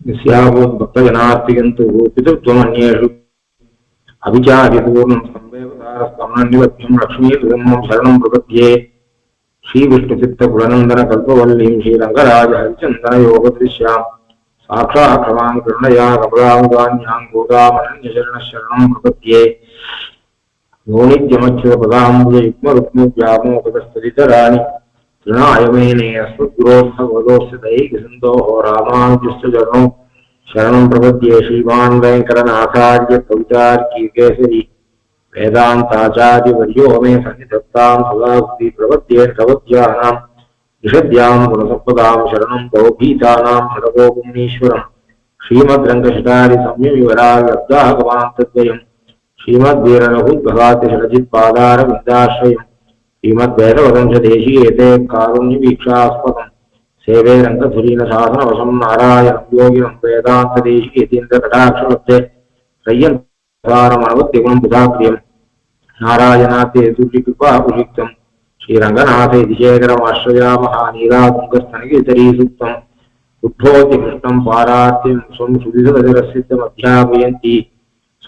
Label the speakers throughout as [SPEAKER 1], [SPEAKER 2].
[SPEAKER 1] भक्तजनार्तिगन्तु पितृत्वमन्येषु अभिचार्यपूर्णं संवेवतारस्तमननिवत्यं लक्ष्मीर्गमं शरणं प्रपद्ये श्रीविष्णुचित्तकुलनन्दन कल्पवल्लीं श्रीरङ्गराज हरिचन्दन योगदृश्यां साक्षात्क्षमां करुणया कमलामुदान्यां गोदामनन्यशरणं प्रपद्ये योनित्यमच्युतपदाम्बुजयुग्मरुक्मव्यामोहतस्तदितराणि तृणायमेने अस्मद्गुरोत्थगोदोऽस्य दैहिकसिन्धोः रामानुजस्य चरणौ शरणं प्रपद्ये श्रीमान् वेङ्कटनाथार्य कवितार्किकेसरी वेदान्ताचार्यवर्यो मे सन्निधत्तां सदास्ति प्रपद्ये प्रपद्यानां निषद्यां गुणसम्पदां शरणं भवभीतानां षडगोपुण्येश्वरं श्रीमद्रङ्गशटारि संयमिवरालब्धागमान्तद्वयं श्रीमद्वीररघुद्भगाति षडजित्पादारविन्दाश्रयम् श्रीमद्वेदवदंशदेशीयते कारुण्यवीक्षास्पदम् सेवे रङ्गधुरीनशासनवशं नारायणं योगिनं वेदान्तदेशीयतीन्द्रकटाक्षलब्धे त्रय्यन्तारमनवद्यगुणं बुधाप्रियं नारायणाते दुर्लिकृपाकुलिक्तं श्रीरङ्गनाथे दिशेखरमाश्रयामः नीलातुङ्गस्तनगिरितरीसूक्तम् उद्धोति कृष्णं पारार्त्यं स्वं सुविधरसिद्धमध्यापयन्ति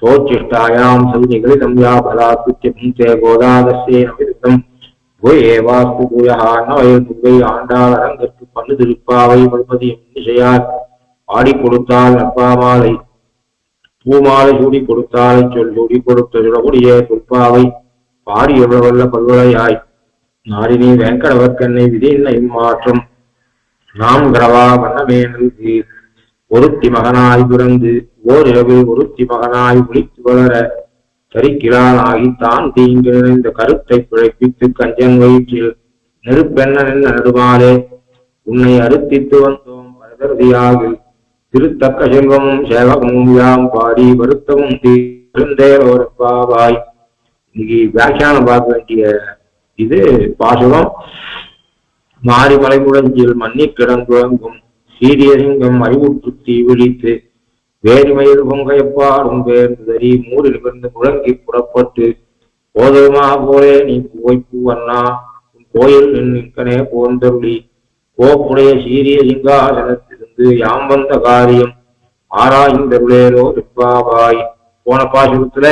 [SPEAKER 1] सोच्चिष्टायां सविनिगलितं या फलात्कृत्य भुङ्क्ते गोदादस्येन विरुद्धं भूयेवास्तु भूयः नवै ஆண்டாளரங்கற்கு பல்லு திருப்பாவை பல்பதி நிஷையால் ஆடி கொடுத்தால் நப்பாமாலை பூமாலை சூடி கொடுத்தாலை சொல் சூடி கொடுத்த சுடகுடியே துப்பாவை பாடி எவ்வளவல்ல பல்வளையாய் நாடினி வேங்கடவர்க்கண்ணை விதியின்ன இம்மாற்றம் நாம் கிரவா வண்ணமே நல்கி ஒருத்தி மகனாய் பிறந்து ஓரிரவில் ஒருத்தி மகனாய் ஒளித்து வளர சரிக்கிலான் ஆகித்தான் தீங்கு நிறைந்த கருத்தை பிழைப்பித்து கஞ்சன் வயிற்றில் நெருப்பெண்ண நடுமாலே உன்னை அறுத்தித்து வந்தோம் பரதரதியாகில் திருத்தக்க செல்வமும் சேவகமும் யாம் பாடி வருத்தமும் தீர்ந்தேரோரப்பாவாய். இன்னைக்கு வியாக்கியானம் பார்க்க வேண்டிய இது பாசுரம். மாரிமலை முழஞ்சில் மன்னி கிடங்குழங்கும் சீரியசிங்கம் அறிவுற்று தீ விழித்து வேறுமயில் பொங்கையப்பாடும் வேர்ந்தறி மூரிலிருந்து முழங்கி புறப்பட்டு போதுமா போலே நீ பூவைப்பூ அண்ணா உன் கோயில் நின்கனே போந்தருளி கோப்புடைய சீரிய சிங்காசனத்திலிருந்து யாம் வந்த காரியம் ஆராய்ந்தருளேரோ திருப்பாவாய். போன பாசுரத்துல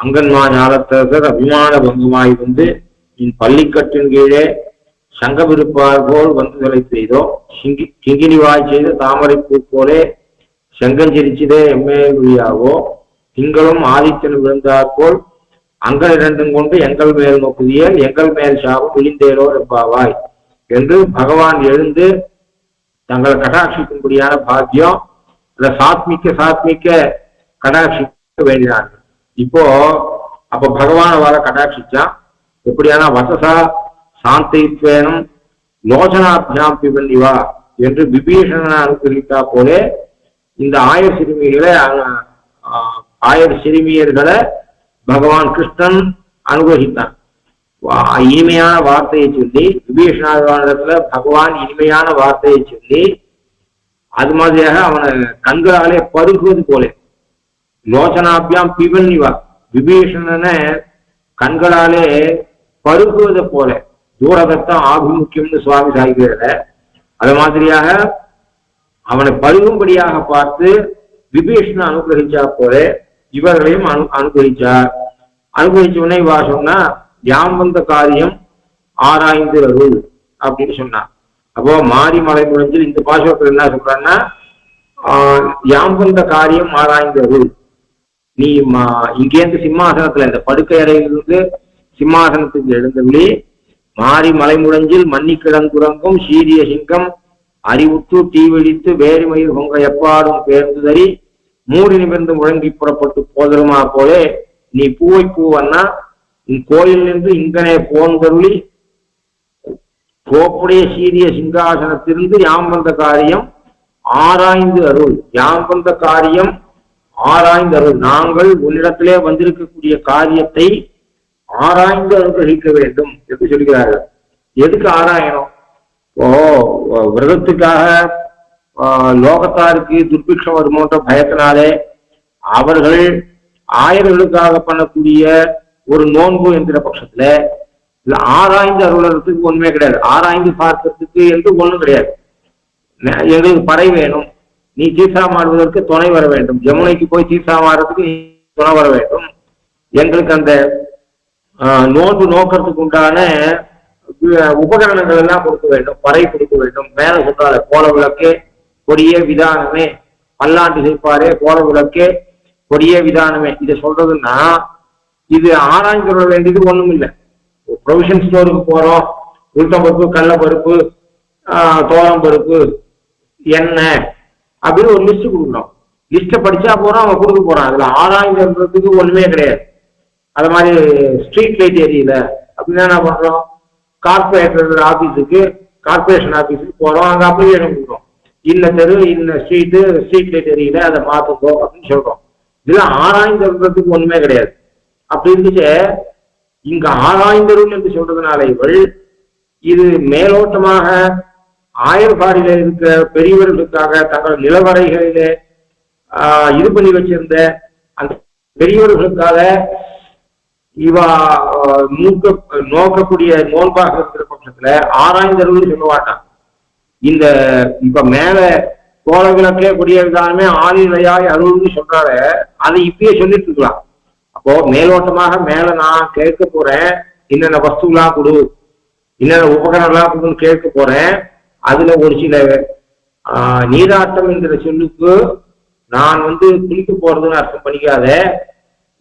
[SPEAKER 1] அங்கன்மா ஞானத்தரசர் அபிமான பங்குமாய் வந்து என் பள்ளிக்கட்டின் கீழே சங்கமிருப்பார் போல் வந்து தலை செய்தோம் கிங்கினிவாய் செய்த தாமரை பூ போலே செங்கஞ்சிரிச்சிதே எம்மேயாவோ திங்களும் ஆதித்தனும் விழுந்தார் போல் அங்கள் இரண்டும் கொண்டு எங்கள் மேல் நோக்குதியல் எங்கள் மேல் சாவும் விழிந்தேரோ என்பாவாய் என்று பகவான் எழுந்து தங்களை கடாட்சிக்கும்படியான பாக்கியம் சாத்மிக்க கடாட்சிக்க வேண்டினார்கள். இப்போ அப்ப பகவான வர கடாட்சிச்சான். எப்படியான வசசா சாந்தித்வேனம் லோசனாபியாம் பிபன்னிவா என்று விபீஷணனை அனுகிரகித்தா போலே இந்த ஆயிரம் சிறுமியர்களை பகவான் கிருஷ்ணன் அனுகிரகித்தான். இனிமையான வார்த்தையை சொல்லி விபீஷணத்துல பகவான் இனிமையான வார்த்தையை சொல்லி அது மாதிரியாக அவனை கண்களாலே பருகுவது போல லோசனாபியாம் பிபன்னிவா விபீஷணனை கண்களாலே பருகுவது போல தூரதத்தம் ஆபிமுக்கியம்னு சுவாமி சாய்கிறத அது மாதிரியாக அவனை பருகும்படியாக பார்த்து விபீஷணன் அனுகிரகிச்சா போல இவர்களையும் அனுகிரகிச்சார். அனுகிரகிச்ச உடனே வா சொன்னா யாம் வந்த காரியம் ஆராய்ந்து அருள் அப்படின்னு சொன்னான். அப்போ மாரிமலை முழஞ்சில் இந்த பாசுரத்தில் என்ன சொல்றான்னா யாம் வந்த காரியம் ஆராய்ந்து அருள். நீ இங்கேருந்து சிம்மாசனத்துல இந்த படுக்கை அறையிலிருந்து சிம்மாசனத்துக்கு எழுந்தபடி மாரி மலை முழஞ்சில் மன்னி கிடந்துறங்கும் சீரிய சிங்கம் அறிவுற்று தீவிழித்து வேறுமயில் பொங்க எப்பாடும் பேர்ந்துதறி மூடி நிமிர்ந்து முழங்கி புறப்பட்டு போதருமா போலே நீ பூவை பூவன்னா உன் கோயில் நின்று இங்கனே போந்தருளி கோப்புடைய சீரிய சிங்காசனத்திலிருந்து யாம் வந்த காரியம் ஆராய்ந்து அருள். யாம் வந்த காரியம் ஆராய்ந்து அருள். நாங்கள் உன்னிடத்திலே வந்திருக்கக்கூடிய காரியத்தை ஆராய்ந்து அனுகிரகிக்க வேண்டும் என்று சொல்கிறார்கள். எதுக்கு ஆராயணும்? விரதத்துக்காக லோகத்தாருக்கு துர்பிக்ஷம் வருமோன்ற பயத்தினாலே அவர்கள் ஆயர்களுக்காக பண்ணக்கூடிய ஒரு நோன்பு என்கிற பட்சத்துல இல்ல ஆராய்ந்து அருளறதுக்கு ஒண்ணுமே கிடையாது. ஆராய்ந்து பார்க்கறதுக்கு என்று ஒண்ணும் கிடையாது. எங்களுக்கு பறை வேணும், நீ தீர்த்தாமாடுவதற்கு துணை வர வேண்டும். யமுனைக்கு போய் தீர்த்தாமாடுறதுக்கு நீ துணை வர வேண்டும். எங்களுக்கு அந்த நோன்பு நோக்கிறதுக்கு உண்டான உபகரணங்கள் எல்லாம் கொடுக்க வேண்டும், பறை கொடுக்க வேண்டும். மேல சொல்றாரு கோல விளக்கே கொடிய விதானமே, பல்லாண்டு செய்ப்பாரே கோல விளக்கே கொடிய விதானமே. இதை சொல்றதுன்னா இது ஆராய்ந்து கொள்ள வேண்டியது ஒண்ணும் இல்லை. ப்ரொவிஷன் ஸ்டோருக்கு போறோம், உளுத்தம்பருப்பு, கடலைப்பருப்பு, தோரம்பருப்பு, எண்ணெய் அப்படின்னு ஒரு லிஸ்ட் கொடுக்கணும். லிஸ்ட்டை படிச்சா போறோம், அவன் கொடுக்க போறான். அதுல ஆராய்ந்துறதுக்கு ஒண்ணுமே கிடையாது. அது மாதிரி ஸ்ட்ரீட் லைட் ஏரியல அப்படின்னா என்ன பண்றோம், கார்பரேட்டர் ஆபீஸுக்கு, கார்பரேஷன் ஆபீஸுக்கு போறோம், அங்க அப்ளிகேஷன் கொடுக்குறோம். இந்த தெரு, இந்த ஸ்ட்ரீட் லைட் ஏரியல அதை மாத்துக்கோ அப்படின்னு சொல்றோம். இதெல்லாம் ஆராய்ந்துறதுக்கு ஒண்ணுமே கிடையாது. அப்படி இருந்துச்சு இங்க ஆராய்ந்தருள் என்று சொல்றதுனால இவள் இது மேலோட்டமாக ஆயர்பாடியில இருக்கிற பெரியவர்களுக்காக தங்கள் நிலவரைகளிலே இது பண்ணி வச்சிருந்த அந்த பெரியவர்களுக்காக இவா நோக்கக்கூடிய நோன்பாக இருக்கிற பட்சத்துல ஆராய்ந்தருள் சொல்ல மாட்டான். இந்த இப்ப மேல கோல விளக்கே கூடிய விதானமே ஆளிலையாய் அருள்னு சொல்றால அதை இப்பயே சொல்லிட்டு இருக்கலாம். அப்போ மேலோட்டமாக மேல நான் கேட்க போறேன், என்னென்ன வஸ்துலாம் கொடு, என்னென்ன உபகரணம்லாம் கொடுன்னு கேட்க போறேன். அதுல ஒரு சில நீராட்டம் என்கிற சொல்லுக்கு நான் குளிக்க போறதுன்னு அர்த்தம் பண்ணிக்காத.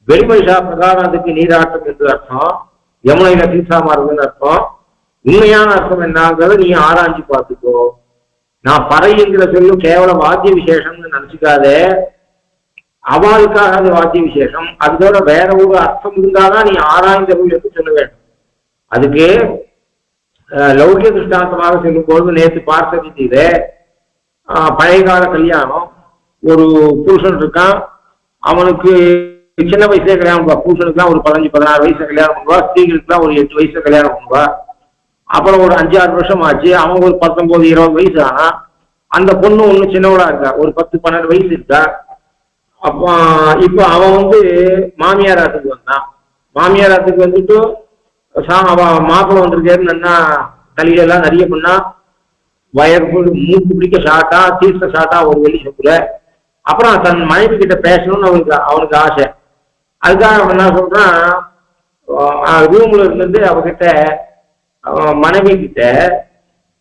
[SPEAKER 1] வெளிமனுஷா பிரகாரம் அதுக்கு நீராட்டம் என்று அர்த்தம், யமுனையில தீர்த்தாமாறுதுன்னு அர்த்தம். உண்மையான அர்த்தம் என்னங்கிறத நீ ஆராய்ச்சி பார்த்துக்கோ. நான் பறை என்கிற சொல்லும் கேவலம் வாத்திய விசேஷம்னு நினைச்சுக்காத. அவளுக்காக அது வாத்திய விசேஷம். அதோட வேற ஒரு அர்த்தம் இருந்தாதான் நீ ஆராய்ந்தவள் என்று சொல்ல வேண்டும். அதுக்கு லௌகிய திருஷ்டாந்தமாக சொல்லும் பொழுது நேற்று பார்த்ததில பழைய கால கல்யாணம், ஒரு புருஷன் இருக்கான், அவனுக்கு சின்ன வயசுல கல்யாணம் பண்ணுவா. புருஷனுக்குலாம் ஒரு 15-16 வயசுல கல்யாணம் பண்ணுவா, ஸ்திரீகளுக்குலாம் ஒரு 8 வயசுல கல்யாணம் பண்ணுவா. அப்புறம் ஒரு 5-6 வருஷம் ஆச்சு, அவன் ஒரு 19-20 வயசு ஆனா அந்த பொண்ணு ஒண்ணு சின்னவளா இருக்கா, ஒரு 10-12 வயசு இருக்கா. அப்போ இப்போ அவன் மாமியாராத்துக்கு வந்தான். மாமியாராத்துக்கு வந்துட்டு அவன் மாப்பிள்ளை வந்திருக்காருன்னா தலையில எல்லாம் நிறைய பண்ணா, வயர்பு மூக்கு பிடிக்க ஷாட்டா, தீர்த்த ஷாட்டா ஒரு வெளி சொல்ல. அப்புறம் தன் மனைவி கிட்ட பேசணும்னு அவனுக்கு ஆசை. அதுக்காக அவன் என்ன சொல்றான், ரூம்ல இருந்து அவகிட்ட மனைவி கிட்ட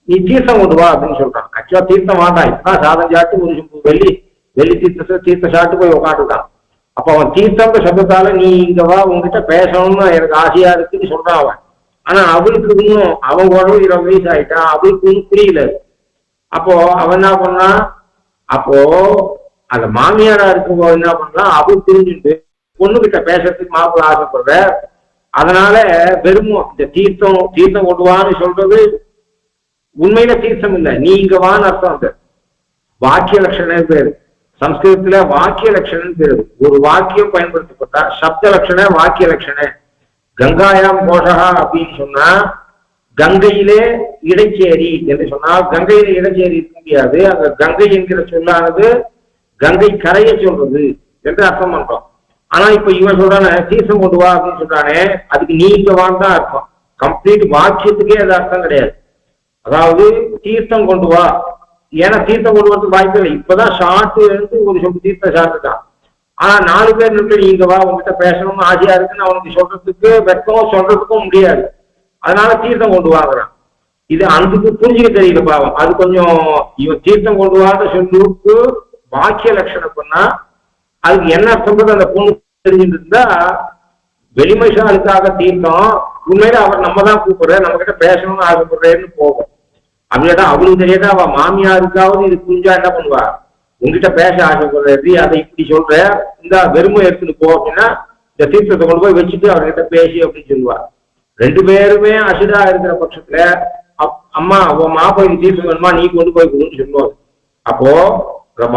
[SPEAKER 1] நீ தீர்த்தம் கொண்டு வா அப்படின்னு சொல்றான். ஆக்சுவலா தீர்த்தம் வாண்டாம், இப்பதான் சாதம் சாட்டு ஒரு வெள்ளி தீர்த்த சாட்டு போய் உட்காந்துட்டான். அப்ப அவன் தீர்த்தம் சப்தத்தால நீ இங்க வா, உங்ககிட்ட பேசணும்னு எனக்கு ஆசையா இருக்குன்னு சொல்றான் அவன். ஆனா அவளுக்கு இன்னும் அவன் உடம்பு 20 வயசு ஆயிட்டான், அவளுக்கு இன்னும் புரியல. அப்போ அவன் என்ன பண்ணான், அப்போ அந்த மாமியாரா இருக்கும்போது என்ன பண்ணலாம், அவள் புரிஞ்சுட்டு பொண்ணுகிட்ட பேசுறதுக்கு மாப்பிள்ள ஆசைப்படுற. அதனால வெறும் இந்த தீர்த்தம் கொண்டுவான்னு சொல்றது உண்மையில தீர்த்தம் இல்லை, நீ இங்க வான்னு அர்த்தம். அந்த வாக்கிய லட்சணம் பேரு, சம்ஸ்கிருதத்துல வாக்கிய லட்சணம் பேரு. ஒரு வாக்கியம் பயன்படுத்தப்பட்டா சப்த லட்சண வாக்கிய லட்சண. கங்காயாம் கோஷகா அப்படின்னு சொன்னா கங்கையிலே இடைச்சேரி என்று சொன்னால் கங்கையில இடைச்சேரி இருக்க முடியாது. அங்க கங்கை என்கிற சொல்லானது கங்கை கரையை சொல்றது என்று அர்த்தம் பண்றோம். ஆனா இப்ப இவன் சொல்றானே தீர்த்தம் கொண்டு வா அப்படின்னு சொல்றானே, அதுக்கு நீங்க வான்னு அர்த்தம். கம்ப்ளீட் வாக்கியத்துக்கே அது அர்த்தம் கிடையாது. அதாவது தீர்த்தம் கொண்டு வா, ஏன்னா தீர்த்தம் கொண்டு வரதுக்கு வாய்ப்பு இல்லை. இப்பதான் ஷார்ட் ஒரு சொம்பு தீர்த்த ஷார்ட் தான். ஆனா 4 பேர் நின்று நீங்க வா, உங்ககிட்ட பேசணும்னு ஆசையா இருக்குன்னு அவனுக்கு சொல்றதுக்கு வெட்கம் சொல்றதுக்கும் முடியாது. அதனால தீர்த்தம் கொண்டு வாங்குறான். இது அதுக்கு புரிஞ்சுக்க தெரியல பாவம். அது கொஞ்சம் இவன் தீர்த்தம் கொண்டு வாங்க சொல்லுக்கு வாக்கிய லட்சணம் பண்ணா அதுக்கு என்ன அர்த்தம் அந்த பொண்ணு தெரிஞ்சுட்டு இருந்தா, வெளிமனுஷாளுக்காக தீர்த்தம், உண்மையில அவர் நம்ம தான் கூப்பிடுற, நம்ம கிட்ட பேசணும்னு ஆசைப்படுறேன்னு போகும். அப்படின்னா அவளுக்கு தெரியாத அவ மாமியாருக்காவது இது புரிஞ்சா என்ன பண்ணுவா, உங்ககிட்ட பேச ஆசைப்படுறது, அதை இப்படி சொல்ற, இந்த வெறுமை எடுத்துட்டு போ அப்படின்னா இந்த தீர்த்தத்தை கொண்டு போய் வச்சுட்டு அவர்கிட்ட பேசி அப்படின்னு சொல்லுவா. 2 பேருமே அசிதா இருக்கிற பட்சத்துல அம்மா உன் மாப்பிள்ளைக்கு தீர்த்தம் வேணுமா, நீ கொண்டு போய் கொடுன்னு சொல்லுவாங்க. அப்போ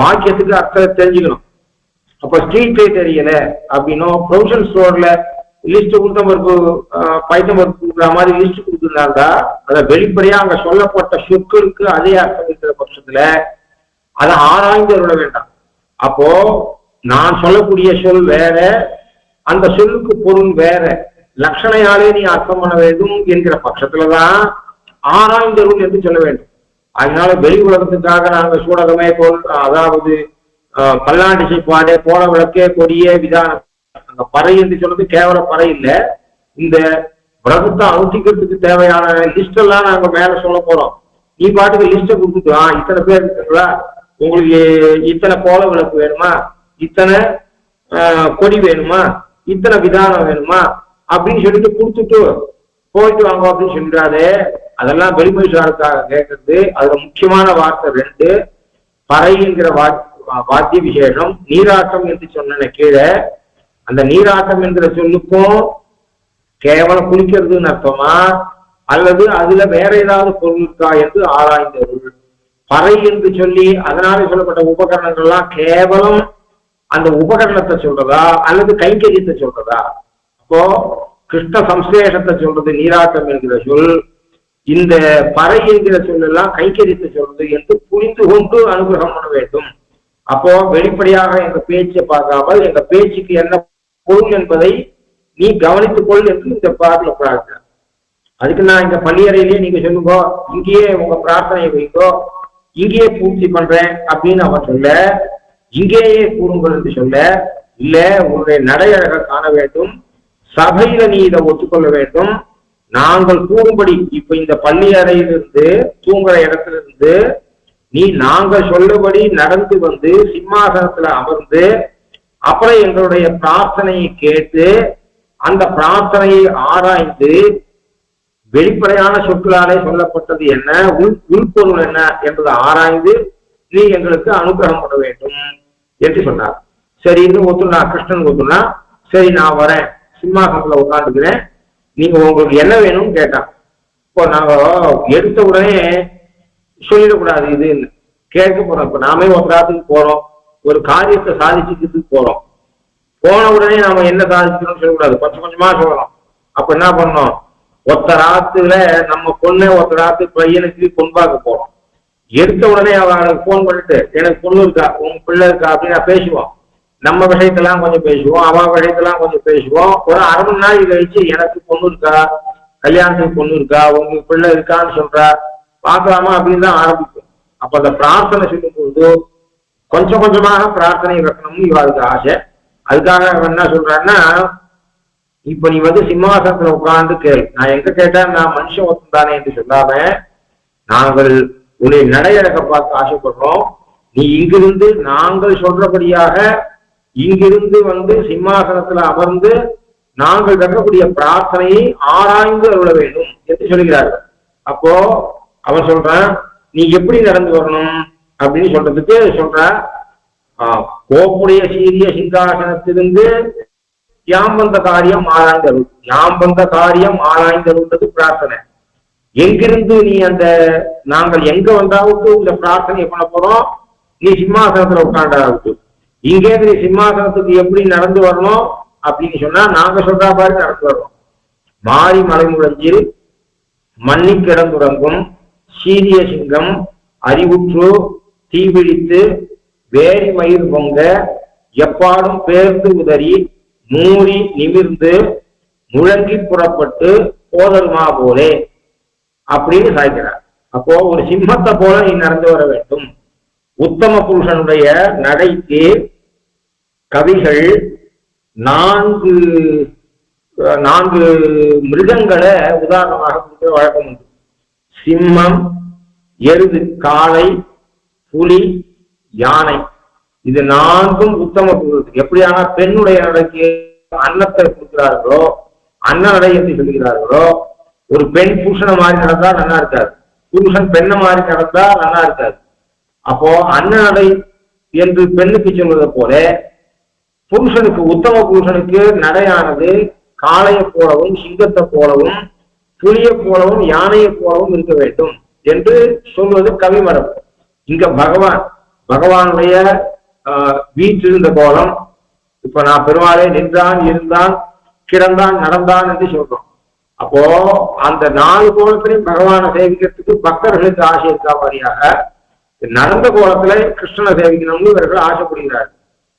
[SPEAKER 1] வாக்கியத்துக்கு அர்த்தம் தெரிஞ்சுக்கணும். அப்ப ஸ்ட்ரீட் லைட் தெரியல அப்படின்னும் ப்ரொவிஷன் ஸ்டோர்ல லிஸ்ட் உளுத்தம்பருப்பு பைத்தம்பருப்பு கொடுக்குற மாதிரி லிஸ்ட் கொடுத்துருந்தாங்க, அதை வெளிப்படையா அங்க சொல்லப்பட்ட சொற்களுக்கு அதே அர்த்தம் இருக்கிற பட்சத்துல அதை ஆராய்ந்து விட வேண்டாம். அப்போ நான் சொல்லக்கூடிய சொல் வேற, அந்த சொல்லுக்கு பொருள் வேற, லட்சணையாலே நீ அர்த்தம் பண்ண வேண்டும் என்கிற பட்சத்துலதான் ஆராய்ந்தருள் என்று சொல்ல வேண்டும். அதனால வெளி உலகத்துக்காக நாங்க சூடகமே அதாவது பல்லாண்டு செய்ப்பாடே போல விளக்கே கொடியே விதானம். அங்க பறை என்று சொல்றது கேவல பறை இல்லை, இந்த விரதத்தை அனுஷ்டிக்கிறதுக்கு தேவையான லிஸ்ட் எல்லாம் நாங்க மேல சொல்ல போறோம். நீ பாட்டுக்கு லிஸ்ட கொடுத்துக்கலாம், இத்தனை பேர் இருக்குங்களா, உங்களுக்கு இத்தனை போல விளக்கு வேணுமா, இத்தனை கொடி வேணுமா, இத்தனை விதானம் வேணுமா அப்படின்னு சொல்லிட்டு கொடுத்துட்டு போயிட்டு வாங்க அப்படின்னு சொல்லிடாதே. அதெல்லாம் வெளிமொழிசாருக்காக கேட்கறது. அதுல முக்கியமான வார்த்தை 2. பறைங்கிற வாத்திய விசேஷம். நீராட்டம் என்று சொன்ன கீழே அந்த நீராட்டம் என்கிற சொல்லுக்கும் கேவலம் குளிக்கிறதுன்னு அர்த்தமா அல்லது அதுல வேற ஏதாவது பொருள் இருக்கா என்று ஆராய்ந்தருள். பறை என்று சொல்லி அதனால சொல்லப்பட்ட உபகரணங்கள்லாம் கேவலம் அந்த உபகரணத்தை சொல்றதா அல்லது கைங்கரியத்தை சொல்றதா? அப்போ கிருஷ்ண சம்சேஷத்தை சொல்றது நீராட்டம் என்கிற சொல், இந்த பறை என்கிற சொல்லெல்லாம் கைங்கரியத்தை சொல்றது என்று புரிந்து கொண்டு அனுகிரகம் பண்ண வேண்டும். அப்போ வெளிப்படையாக எங்க பேச்சை பார்க்காமல் எங்க பேச்சுக்கு என்ன பொருள் என்பதை நீ கவனித்துக் கொள் என்று இந்த பாட்டில் பிரார்த்தனை. அதுக்கு நான் இந்த பள்ளியறையிலேயே நீங்க சொல்லுங்கோ, இங்கேயே உங்க பிரார்த்தனையை வைங்கோ, இங்கேயே பூர்த்தி பண்றேன் அப்படின்னு அவன் சொல்ல, இங்கேயே கூறுங்கள் என்று சொல்ல, இல்ல உன்னுடைய நடையழக காண வேண்டும், சபையில நீ இதை ஒத்துக்கொள்ள வேண்டும். நாங்கள் கூறும்படி இப்ப இந்த பள்ளி அறையிலிருந்து தூங்குற இடத்துல இருந்து நீ நாங்கள் சொல்லபடி நடந்து வந்து சிம்மாசனத்துல அமர்ந்து அப்புறம் எங்களுடைய பிரார்த்தனையை கேட்டு அந்த பிரார்த்தனையை ஆராய்ந்து வெளிப்படையான சொற்களாலே சொல்லப்பட்டது என்ன, உள்பொருள் என்ன என்பதை ஆராய்ந்து நீ எங்களுக்கு அனுகிரகம் பண்ண வேண்டும் என்று சொன்னார். சரி, இன்னும் ஒத்துனா கிருஷ்ணன் ஒத்துனா, சரி நான் வரேன், சிம்மாசனத்துல உட்காந்துக்கிறேன், நீங்க உங்களுக்கு என்ன வேணும்னு கேட்டான். இப்போ நாங்க எடுத்த உடனே சொல்லிடக்கூடாது, இது கேட்க போறோம். இப்ப நாமே ஒருத்தராத்துக்கு போறோம், ஒரு காரியத்தை சாதிச்சுக்கிறதுக்கு போறோம். போன உடனே நாம என்ன சாதிக்கணும்னு சொல்லக்கூடாது, கொஞ்சம் கொஞ்சமா சொல்லலாம். அப்ப என்ன பண்ணோம், ஒருத்தராத்துல நம்ம பொண்ணை ஒருத்தராத்து பையனுக்கு பொன்பாக்க போறோம். எடுத்த உடனே அவனுக்கு போன் பண்ணிட்டு எனக்கு பொண்ணு இருக்கா உங்க பிள்ளை இருக்கா அப்படின்னு பேசுவோம். நம்ம விஷயத்தெல்லாம் கொஞ்சம் பேசுவோம், அவ விஷயத்தெல்லாம் கொஞ்சம் பேசுவோம். ஒரு அரை மணி நாள் கழிச்சு எனக்கு பொண்ணு இருக்கா, கல்யாணத்துக்கு பொண்ணு இருக்கா, உங்களுக்கு பிள்ளை இருக்கான்னு சொல்றா, பார்க்கலாமா அப்படின்னு தான் ஆரம்பிக்கும். அப்ப அந்த பிரார்த்தனை சொல்லும் போது கொஞ்சம் கொஞ்சமாக பிரார்த்தனை வைக்கணும்னு இவருக்கு ஆசை. அதுக்காக என்ன சொல்றான்னா, இப்ப நீ வந்து சிம்மாசனத்துல உட்கார்ந்து கேள், நான் எங்க கேட்டா நான் மனுஷன் ஒத்துந்தானே என்று சொல்லாம நாங்கள் உன்னை நடையழக பார்த்து ஆசைப்படுறோம். நீ இங்கிருந்து நாங்கள் சொல்றபடியாக இங்கிருந்து வந்து சிம்மாசனத்துல அமர்ந்து நாங்கள் வைக்கக்கூடிய பிரார்த்தனையை ஆராய்ந்து அருள வேண்டும் என்று சொல்கிறார்கள். அப்போ அவன் சொல்றான், நீ எப்படி நடந்து வரணும் அப்படின்னு சொல்றதுக்கு சொல்ற, கோப்புடைய சீரிய சிங்காசனத்திலிருந்து யாம் வந்த காரியம் ஆராய்ந்தருள். யாம் வந்த காரியம் ஆராய்ந்தருள்ன்றது பிரார்த்தனை. எங்கிருந்து நீ அந்த நாங்கள் எங்க வந்தாவுக்கு இந்த பிரார்த்தனை பண்ண போறோம், நீ சிம்மாசனத்துல உட்காண்டாவுக்கு. இங்கே நீ சிம்மாசனத்துக்கு எப்படி நடந்து வரணும் அப்படின்னு சொன்னா நாங்க சொல்ற மாதிரி நடந்து வரணும். மாறி மலை முழஞ்சில் மண்ணி கிடந்துறங்கும் சீரிய சிங்கம் அறிவுற்று தீவிழித்து வேரி மயிர் பொங்க எப்பாடும் பேர்ந்து உதறி மூறி நிமிர்ந்து முழங்கி புறப்பட்டு போதருமா போலே அப்படின்னு சாய்க்கிறார். அப்போ ஒரு சிம்மத்தை போல நீ நடந்து வர வேண்டும். உத்தம புருஷனுடைய நடைக்கு கவிகள் நான்கு மிருகங்களை உதாரணமாக கொடுக்கிற வழக்கம் உண்டு. சிம்மம், எருது, காளை, புலி, யானை. இது நான்கும் உத்தம புருஷன். எப்படியான பெண்ணுடைய நடைக்கு அன்னத்தை கொடுக்கிறார்களோ, அன்ன நடை என்று சொல்கிறார்களோ, ஒரு பெண் புருஷனை மாதிரி நடந்தா நல்லா இருக்காது, புருஷன் பெண்ணை மாதிரி நடந்தா நல்லா இருக்காது. அப்போ அன்ன நடை என்று பெண்ணுக்கு சொல்வதை போல புருஷனுக்கு, உத்தம புருஷனுக்கு நடையானது காளையை போலவும் சிங்கத்தை போலவும் புலியை போலவும் யானையை போலவும் இருக்க வேண்டும் என்று சொல்வது கவிமரபு. இங்க பகவானுடைய வீற்றிருந்த கோலம். இப்ப நான் பெருமாளே நின்றான், இருந்தான், கிடந்தான், நடந்தான் என்று சொல்றோம். அப்போ அந்த 4 கோலத்திலையும் பகவானை சேவிக்கிறதுக்கு பக்தர்களுக்கு ஆசை இருக்கா மாதிரியாக நடந்த கோலத்துல கிருஷ்ணனை சேவிக்கணும்னு இவர்கள் ஆசைப்படுகிறார்கள்.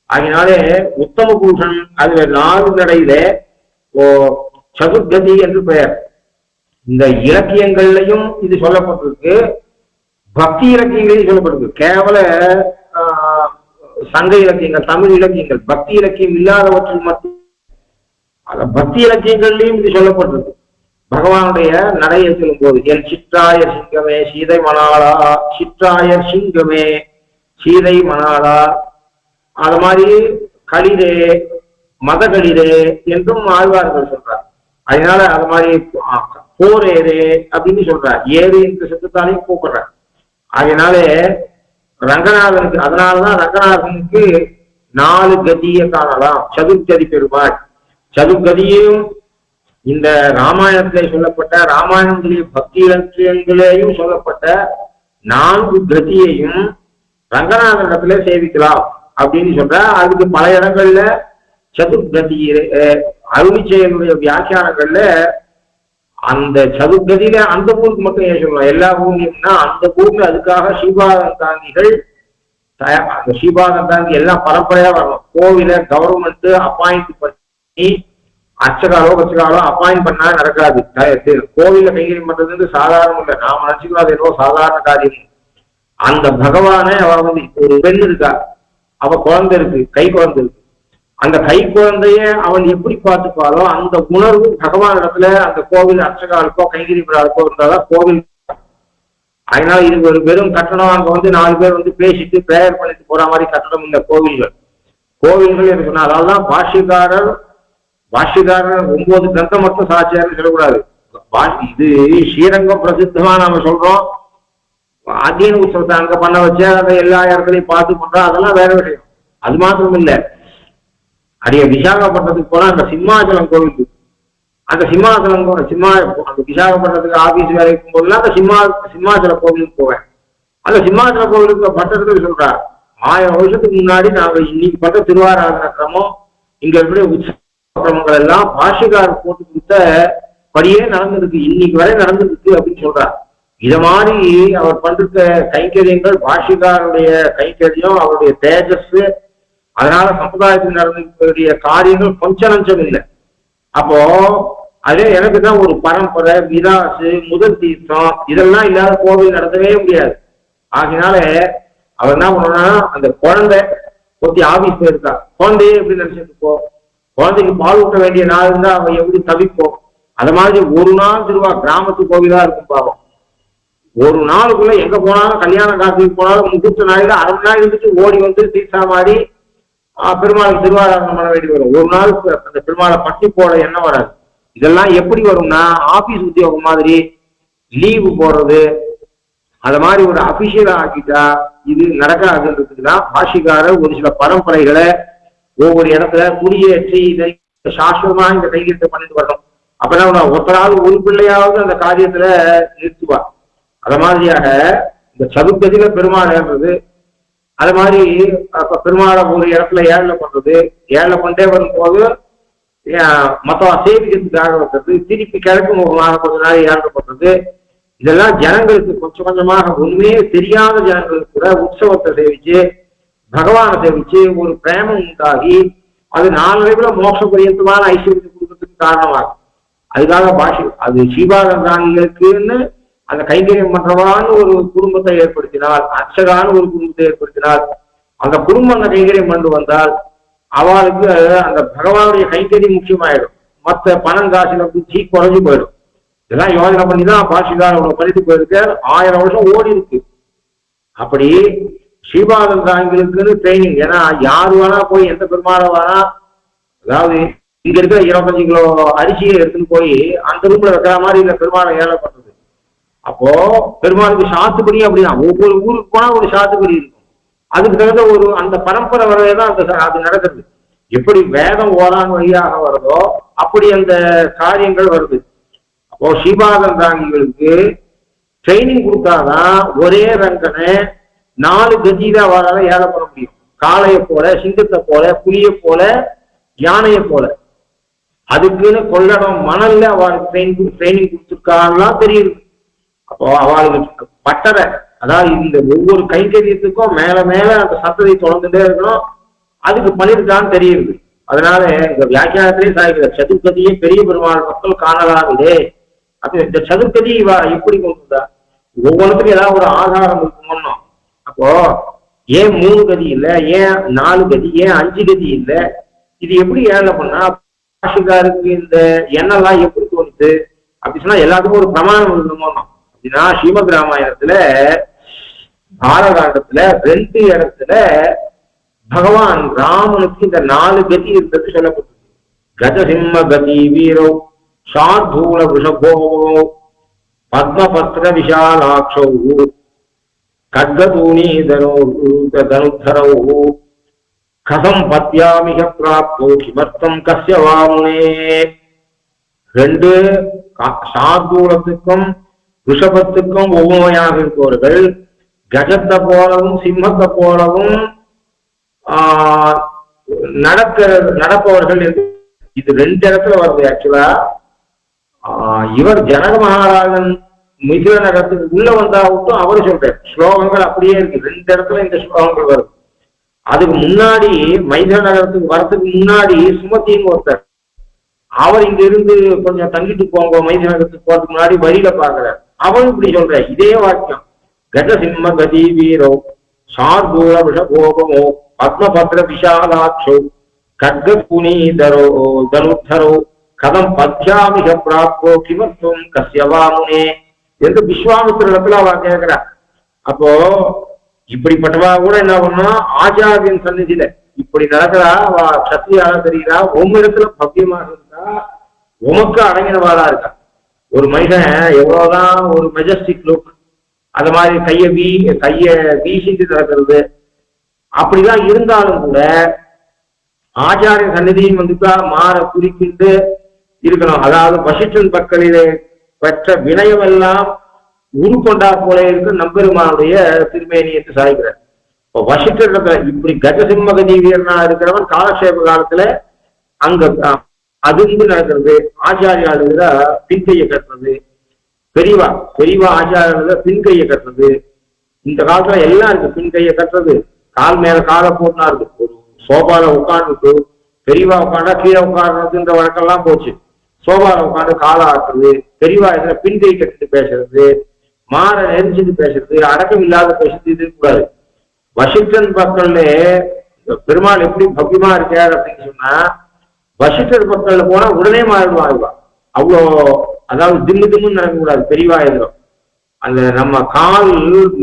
[SPEAKER 1] அதனாலே உத்தம புருஷன் அதுல 4 நடையில சதுர்கதி என்று பெயர். இந்த இலக்கியங்கள்லையும் இது சொல்லப்பட்டிருக்கு. பக்தி இலக்கியங்களையும் சொல்லப்படுது. கேவல சங்க இலக்கியங்கள், தமிழ் இலக்கியங்கள், பக்தி இலக்கியம் இல்லாதவற்றில் மட்டும் பக்தி இலக்கியங்கள்லையும் இது சொல்லப்படுறது. பகவானுடைய நடையை சொல்லும் போது என் சிற்றாயர் சிங்கமே சீதை மணாளா, சிற்றாயர் சிங்கமே சீதை மணாளா, அது மாதிரி களிரே மதகளிரே என்றும் ஆழ்வார்கள் சொல்றார். அதனால அது மாதிரி போர் ஏறு அப்படின்னு சொல்றார். ஏறு என்று சத்தத்தாலையும் கூப்பிடுறார். அதனாலே ரங்கநாதனுக்கு, அதனாலதான் ரங்கநாதனுக்கு 4 கதியை காணலாம். சதுர்கதி பெருமாள். சதுர்கதியும் இந்த ராமாயணத்திலே சொல்லப்பட்ட, ராமாயணத்திலே பக்தி இலக்கியங்களிலேயும் சொல்லப்பட்ட 4 கதியையும் ரங்கநாதனிடத்திலே சேவிக்கலாம் அப்படின்னு சொல்ற. அதுக்கு பல இடங்கள்ல சதுர்கதி அருளி செயலுடைய வியாக்கியானங்கள்ல அந்த சதுர்கதியில அந்த ஊருக்கு மட்டும் ஏன் சொல்லலாம், எல்லா ஊர்லயும்னா அந்த ஊர்ல அதுக்காக ஸ்ரீபாதம் தாங்கிகள், அந்த ஸ்ரீபாதம் தாங்கி எல்லாம் பரம்பரையா வரணும். கோவில கவர்மெண்ட் அப்பாயிண்ட் பண்ணி அர்ச்சகாலோ வச்சகாலோ அப்பாயிண்ட் பண்ணா நடக்காது. கோவில கைங்கரியம் பண்றது சாதாரணம் இல்லை. நாம நினைச்சுக்கிறோம் அது ஏதோ சாதாரண காரியம். அந்த பகவானை அவ வந்து, ஒரு பெண் இருக்கா, அவ குழந்தை இருக்கு, கை குழந்தை இருக்கு. அந்த கை குழந்தைய அவன் எப்படி பார்த்துப்பாரோ அந்த உணர்வு பகவான் இடத்துல அந்த கோவில் அர்ச்சகாலுக்கோ கைங்கரியாளுக்கோ இருந்தாதான் கோவில். அதனால இது ஒரு வெறும் கட்டணம். அங்க வந்து 4 பேர் வந்து பேசிட்டு பிரேயர் பண்ணிட்டு போற மாதிரி கட்டணம் இல்லை கோவில்கள். கோவில்கள் இருக்குன்னா அதனாலதான் பாஷ்யக்காரர் 9 கிரந்தம் மட்டும் சாட்சியாருன்னு சொல்லக்கூடாது. இது ஸ்ரீரங்கம் பிரசித்தமா நாம சொல்றோம். அத்தியன உற்சவத்தை அங்க பண்ண வச்ச அதை எல்லா இடத்துலையும் பார்த்து பண்றோம், அதெல்லாம் வேற விஷயம். அது மாத்திரம் இல்லை, அடைய விசாகப்பட்டினத்துக்கு போனா அந்த சிம்மாச்சலம் கோவிலுக்கு, அந்த சிம்மாச்சலம் அந்த விசாகப்பட்டினத்துக்கு ஆபீஸ் வேலைக்கும் போதுலாம் அந்த சிம்மாச்சல கோவிலுக்கு போவேன். அந்த சிம்மாச்சல கோவிலுக்கு பட்டத்துக்கு சொல்றார், 1000 வருஷத்துக்கு முன்னாடி நாங்க இன்னைக்கு பண்ற திருவாராதன கிரமம், இங்க இருக்கிற உற்சவ கிரமங்கள் எல்லாம் பாஷிகார் போட்டு கொடுத்த படியே நடந்திருக்கு, இன்னைக்கு வரை நடந்திருக்கு அப்படின்னு சொல்றார். இத மாதிரி அவர் பண்ற கைங்கரியங்கள், பாஷிகாருடைய கைங்கரியம், அவருடைய தேஜஸ், அதனால சமுதாயத்தில் நடந்திருக்கக்கூடிய காரியங்கள் கொஞ்சம் நஞ்சம் இல்லை. அப்போ அதே எனக்கு தான் ஒரு பரம்பரை, விராசு, முதல் தீர்த்தம் இதெல்லாம் இல்லாத கோவில் நடத்தவே முடியாது. ஆகினால அவர் என்ன பண்ணா, அந்த குழந்தை ஒத்தி ஆபீஸ் போயிருக்கா, குழந்தையே எப்படி நினைச்சிட்டு போ, குழந்தைக்கு பால் ஊட்ட வேண்டிய நாள் இருந்தா அவன் எப்படி தவிப்போம். அது மாதிரி ஒரு நாள் கிராமத்து கோவிலா இருக்கும் பாவம். ஒரு நாளுக்குள்ள எங்க போனாலும், கல்யாண காலத்துக்கு போனாலும் முகூர்த்த நாளில 1/2 மணி நாள் இருந்துட்டு ஓடி வந்து தீர்த்தா மாதிரி பெருமாளுக்கு திருவாராதனம் பண்ண வேண்டி வரும். ஒரு நாள் அந்த பெருமாளை பட்டி போட எண்ணம் வராது. இதெல்லாம் எப்படி வரும்னா, ஆபீஸ் உத்தியோகம் மாதிரி லீவு போடுறது, அது மாதிரி ஒரு அபிஷியலா ஆக்கிட்டா இது நடக்காதுன்றதுக்குதான் பாஷிகாரர் ஒரு சில பரம்பரைகளை ஒவ்வொரு இடத்துல குடியேற்றி இதை சாஸ்திரமா இந்த கையெழுத்தை பண்ணிட்டு வரணும். அப்பதான் ஒருத்தராவது ஒரு பிள்ளையாவது அந்த காரியத்துல நிறுத்துவார். அது மாதிரியாக இந்த சதுர்கதியில பெருமாள் ஏறுறது, அது மாதிரி பெருமாளை ஒரு இடத்துல ஏழை பண்றது, ஏழை பண்ணிட்டே வரும்போது மொத்தம் சேவிக்கிறதுக்காக வைக்கிறது, திருப்பி கிழக்கு முகமாக கொஞ்ச நாள் ஏழை பண்றது, இதெல்லாம் ஜனங்களுக்கு கொஞ்சம் கொஞ்சமாக ஒண்ணுமே தெரியாத ஜனங்களுக்கு கூட உற்சவத்தை சேவிச்சு பகவானை சேவிச்சு ஒரு பிரேமம் உண்டாகி அது நாளடைவுல மோட்ச பரியந்தமான ஐஸ்வர்யத்தை கொடுக்கறதுக்கு காரணமாகும். அதுக்காக அது ஸ்ரீபாதராணிகளுக்குன்னு அந்த கைங்கரியம் பண்றவான்னு ஒரு குடும்பத்தை ஏற்படுத்தினால், அர்ச்சகான்னு ஒரு குடும்பத்தை ஏற்படுத்தினால், அந்த குடும்பம் அந்த கைங்கரியம் பண்ணி வந்தால் அவளுக்கு அந்த பகவானுடைய கைங்கரியம் முக்கியமாயிடும். மற்ற பணம் காசுல புத்தி குறைஞ்சு போயிடும். இதெல்லாம் யோசனை பண்ணிதான் பாஷிகாரோட பண்ணிட்டு போயிருக்கு. 1000 வருஷம் ஓடி இருக்கு. அப்படி ஸ்ரீபாதராணிகளுக்குன்னு ட்ரைனிங். ஏன்னா யாரு வேணா போய் எந்த பெருமாளை வேணா, அதாவது இங்க இருக்கிற 25 கிலோ அரிசியை எடுத்துன்னு போய் அந்த ரூம்ல வைக்கிற மாதிரி இந்த பெருமாளை ஏழை பண்றது. அப்போ பெருமாளுக்கு சாத்துப்படி அப்படிதான், ஒவ்வொரு ஊருக்கு போனா ஒரு சாத்துப்படி இருக்கும். அதுக்கு தகுந்த ஒரு அந்த பரம்பரை வரவேதான் அது நடக்கிறது. எப்படி வேதம் ஓரான் வழியாக வருதோ அப்படி அந்த காரியங்கள் வருது. அப்போ ஸ்ரீபாதம் தாங்கிகளுக்கு ட்ரைனிங் கொடுத்தாதான் ஒரே ரங்கனை 4 கதியில அவரால் ஏழை பண்ண முடியும். காளையை போல, சிங்கத்தை போல, புலியை போல, யானையை போல. அதுக்குன்னு கொள்ளடம் மணல்ல அவளுக்கு ட்ரைனிங் கொடுத்துருக்காலாம் தெரியுது. அப்போ அவளுக்கு பட்டறை, அதாவது இந்த ஒவ்வொரு கைங்கரியத்துக்கும் மேல மேல அந்த சத்தத்தை தொடர்ந்துட்டே இருக்கணும். அதுக்கு பண்ணிருக்கான்னு தெரியுது. அதனால இந்த வியாக்கியானத்திலே சாய்க்கிற சதுர்கதியை பெரிய பெருமாள் மக்கள் காணலாம். இதே அப்ப இந்த சதுர்கதி எப்படி கொண்டுதா, ஒவ்வொன்றுக்கும் ஏதாவது ஒரு ஆதாரம் இருக்கணும். அப்போ ஏன் 3 கதி இல்ல, ஏன் 4 கதி, ஏன் 5 கதி இல்ல, இது எப்படி ஏழை பண்ணா பாஷிகாருக்கு இந்த எண்ணெல்லாம் எப்படி தோணுது அப்படி சொன்னா எல்லாத்துக்கும் ஒரு பிரமாணம் இருக்கணும். அப்படின்னா ஸ்ரீமத் ராமாயணத்துல பாலகாண்டத்துல 2 இடத்துல பகவான் ராமனுக்கு இந்த 4 கதி இருந்தது சொல்லப்பட்டது. கஜசிம்ம கதி வீரோ சார்தூல விஷபோகோ பத்மபத்ர விஷாலாட்சௌ கத்கதூணீதரோ தனுத்தரௌ கதம் பத்யாமிக பிராப்தோ கிமர்த்தம் கஸ்ய வாமுனே. 2 சார்தூலத்துக்கும் ரிஷபத்துக்கும் ஒவ்வொருமையாக இருப்பவர்கள் கஜத்தை போலவும் சிம்மத்தை போலவும் நடப்பவர்கள் என்று இது 2 இடத்துல வருது. ஆக்சுவலா இவர் ஜனக மகாராஜன் மிதில நகரத்துக்கு உள்ள வந்தாவட்டும் அவரு சொல்றாரு. ஸ்லோகங்கள் அப்படியே இருக்கு, 2 இடத்துல இந்த ஸ்லோகங்கள் வருது. அதுக்கு முன்னாடி மைதில நகரத்துக்கு வரத்துக்கு முன்னாடி சுமத்தின்னு ஒருத்தர், அவர் இங்க இருந்து கொஞ்சம் தங்கிட்டு போங்க மைதில நகரத்துக்கு போறதுக்கு முன்னாடி வழியில பாக்குறாரு. அவரும் இப்படி சொல்ற இதே வாக்கியம். கஜசிம்ம கதி வீரோ சார்தூல விஷகோபமோ பத்மபத்ர விஷாலாட்சோ கத்கபுனீதரோ தனுத்தரோ கதம் பத்யாமிக பிராப்தோ கிமர்த்தம் கஸ்ய வாமுனே என்று விஸ்வாமித்திரத்துல அவ கேட்கிறார். அப்போ இப்படிப்பட்டவா கூட என்ன பண்ணா ஆச்சாரியன் சந்நிதியில இப்படி நடக்கிறா, அவ சத்திரியாக தெரிகிறா, இடத்துல பவ்யமாக இருக்கா, உமக்கு அடங்கினவாளா இருக்கா. ஒரு மனிதன் எவ்வளவுதான் ஒரு மெஜஸ்டிக் லுக் அந்த மாதிரி கைய வீசிட்டு நடக்கிறது அப்படிதான் இருந்தாலும் கூட ஆச்சாரிய சந்நிதியும் வந்துட்டா மாற குறிக்கிட்டு இருக்கணும். அதாவது வசிஷ்டன் பக்கலிலே பெற்ற வினயம் எல்லாம் உருக்கொண்டா போல இருக்கு நம்பெருமானுடைய திருமேனி என்று சாய்கிறார். இப்போ வசிஷ்டர் இப்படி கஜசிம்ம கதி வீரனா இருக்கிறவன் காலக்ஷேப காலத்துல அங்க அதிர்ந்து நடக்கிறது, ஆச்சாரியாளுகிற பின்கையை கட்டுறது, பெரியவா ஆச்சாரியாளுகிற பின்கையை கட்டுறது. இந்த காலத்துல எல்லாம் இருக்கு, பின்கையை கட்டுறது, கால் மேல காலை போட்டுனா இருக்கு. ஒரு சோபால உட்காந்துட்டு பெரியவா உட்காண்டா கீழே உட்காடுறதுன்ற வழக்கெல்லாம் போச்சு. சோபால உட்காந்து காலை ஆட்டுறது, பெரியவா இதுல பின்கை கட்டிட்டு பேசுறது, மாற நெரிஞ்சிட்டு பேசுறது, அடக்கம் இல்லாத பேசுறது, இது கூடாது. வசிஷ்டன் பக்கல்ல பெருமாள் எப்படி பவ்யமா இருக்காரு அப்படின்னு சொன்னா வசிஷ்டர் பக்கல்ல போனா உடனே மாறிடுவாங்க. அவ்வளோ அதாவது திம்முன்னு நடக்கக்கூடாது. பெரியவா எதிரும் அந்த நம்ம கால்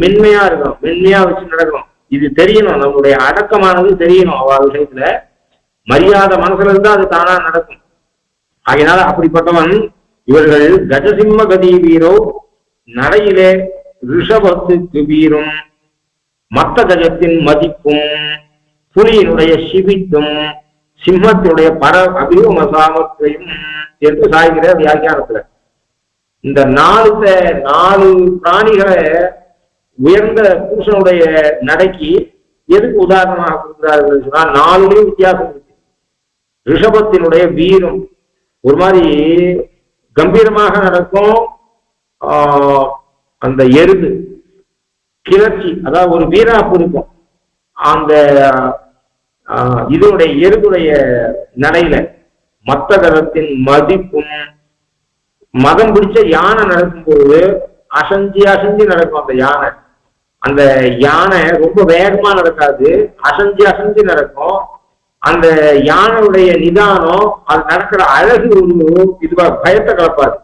[SPEAKER 1] மென்மையா இருக்கணும், மென்மையா வச்சு நடக்கணும். இது தெரியணும், நம்மளுடைய அடக்கமானது தெரியணும். அவ விஷயத்துல மரியாதை மனசுல இருந்தா அது தானா நடக்கும். ஆகையினால அப்படிப்பட்டவன் இவர்கள் கஜசிம்ம கதி வீரோ நடையிலே ரிஷபத்துக்கு வீரும் மத்த கஜத்தின் மதிப்பும் புலியினுடைய சிவித்தும் சிம்மத்தினுடைய பர அபியோம சாமத்தையும் என்று சாய்கிற வியாக்கியானத்துல இந்த 4 பிராணிகளை உயர்ந்த புருஷனுடைய நடைக்கு எதுக்கு உதாரணமாக கொடுக்கிறார்கள் சொன்னா 4 வித்தியாசம் இருக்கு. ரிஷபத்தினுடைய வீரம் ஒரு மாதிரி கம்பீரமாக நடக்கும். அந்த எருது கிளர்ச்சி, அதாவது ஒரு வீராப்பு இருக்கும் அந்த இதனுடைய எருதுடைய நடையில. மத்த கரத்தின் மதிப்பும் மதம் பிடிச்ச யானை நடக்கும் பொழுது அசஞ்சி நடக்கும். அந்த யானை ரொம்ப வேகமா நடக்காது, அசஞ்சி நடக்கும். அந்த யானையுடைய நிதானம், அது நடக்கிற அழகு ஒரு இதுவா பயத்தை கலப்பாது,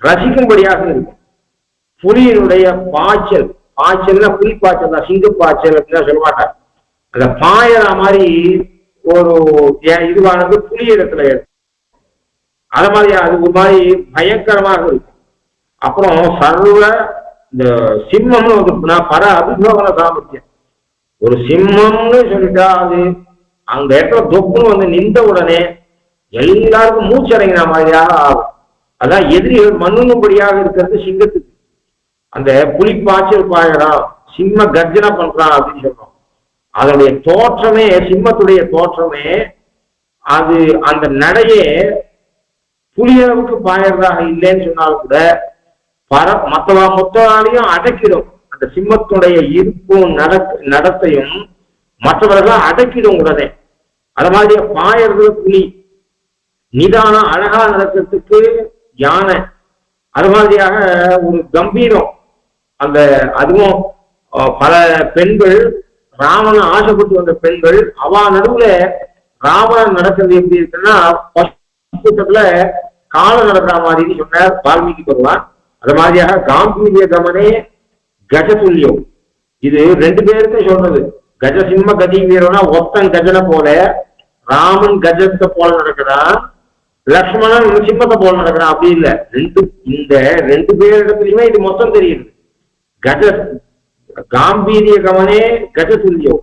[SPEAKER 1] ரசிக்கும்படியாக இருக்கும். புலியினுடைய பாய்ச்சல்னா புலி பாய்ச்சல் தான், சிங்க பாய்ச்சல் அப்படின்னா சொல்ல மாட்டார். அந்த பாயற மாதிரி ஒரு இதுவானது புலி இடத்துல அது மாதிரி அது ஒரு மாதிரி பயங்கரமாக இருக்கும். அப்புறம் சர்வ இந்த சிம்மம்னு வந்து பர அபிஷோகன சாமர்த்தியம். ஒரு சிம்மம்னு சொல்லிட்டா அது அந்த இடத்துல தொப்புன்னு வந்து நின்ற உடனே எல்லாருக்கும் மூச்சடங்கின மாதிரியாக ஆகும். அதான் எதிரிகள் மண்ணும்படியாக இருக்கிறது சிங்கத்துக்கு. அந்த புலி பாய்ச்சல் பாயறான், சிம்ம கர்ஜனை பண்றான் அப்படின்னு சொல்றோம். அதனுடைய தோற்றமே, சிம்மத்துடைய தோற்றமே அது அந்த நடையே புலியளவுக்கு பாயறதாக இல்லைன்னு சொன்னாலும் கூட மொத்தவாலையும் அடக்கிடும். அந்த சிம்மத்துடைய இருப்பும் நடத்தையும் மற்றவர்கள் அடக்கிடும் உடனே. அது மாதிரி பாயறது புலி, நிதானம் அழகா நடக்கிறதுக்கு யானை. அது மாதிரியாக ஒரு கம்பீரம், அந்த அதுவும் பல பெண்கள் ராவணன் ஆசைப்பட்டு வந்த பெண்கள் அவ நடுவுல ராவணன் நடக்கிறது எப்படி இருக்குன்னா கூட்டத்துல காலம் நடக்கிற மாதிரி சொன்னார் வால்மீகி பகவான். அது மாதிரியாக காம்பீரிய கமனே கஜதுல்யம், இது ரெண்டு பேருக்கும் சொல்றது. கஜ சிம்ம கதி வீரனா ஒத்தன் கஜனை போல, ராமன் கஜத்தை போல நடக்கிறான், லக்ஷ்மணன் சிம்மத்தை போல நடக்கிறான். அப்படி இல்லை, இந்த ரெண்டு பேரிடத்துலயுமே இது மொத்தம் தெரியுது. கஜ காம்பீரிய கமனே கஜதுல்யோ,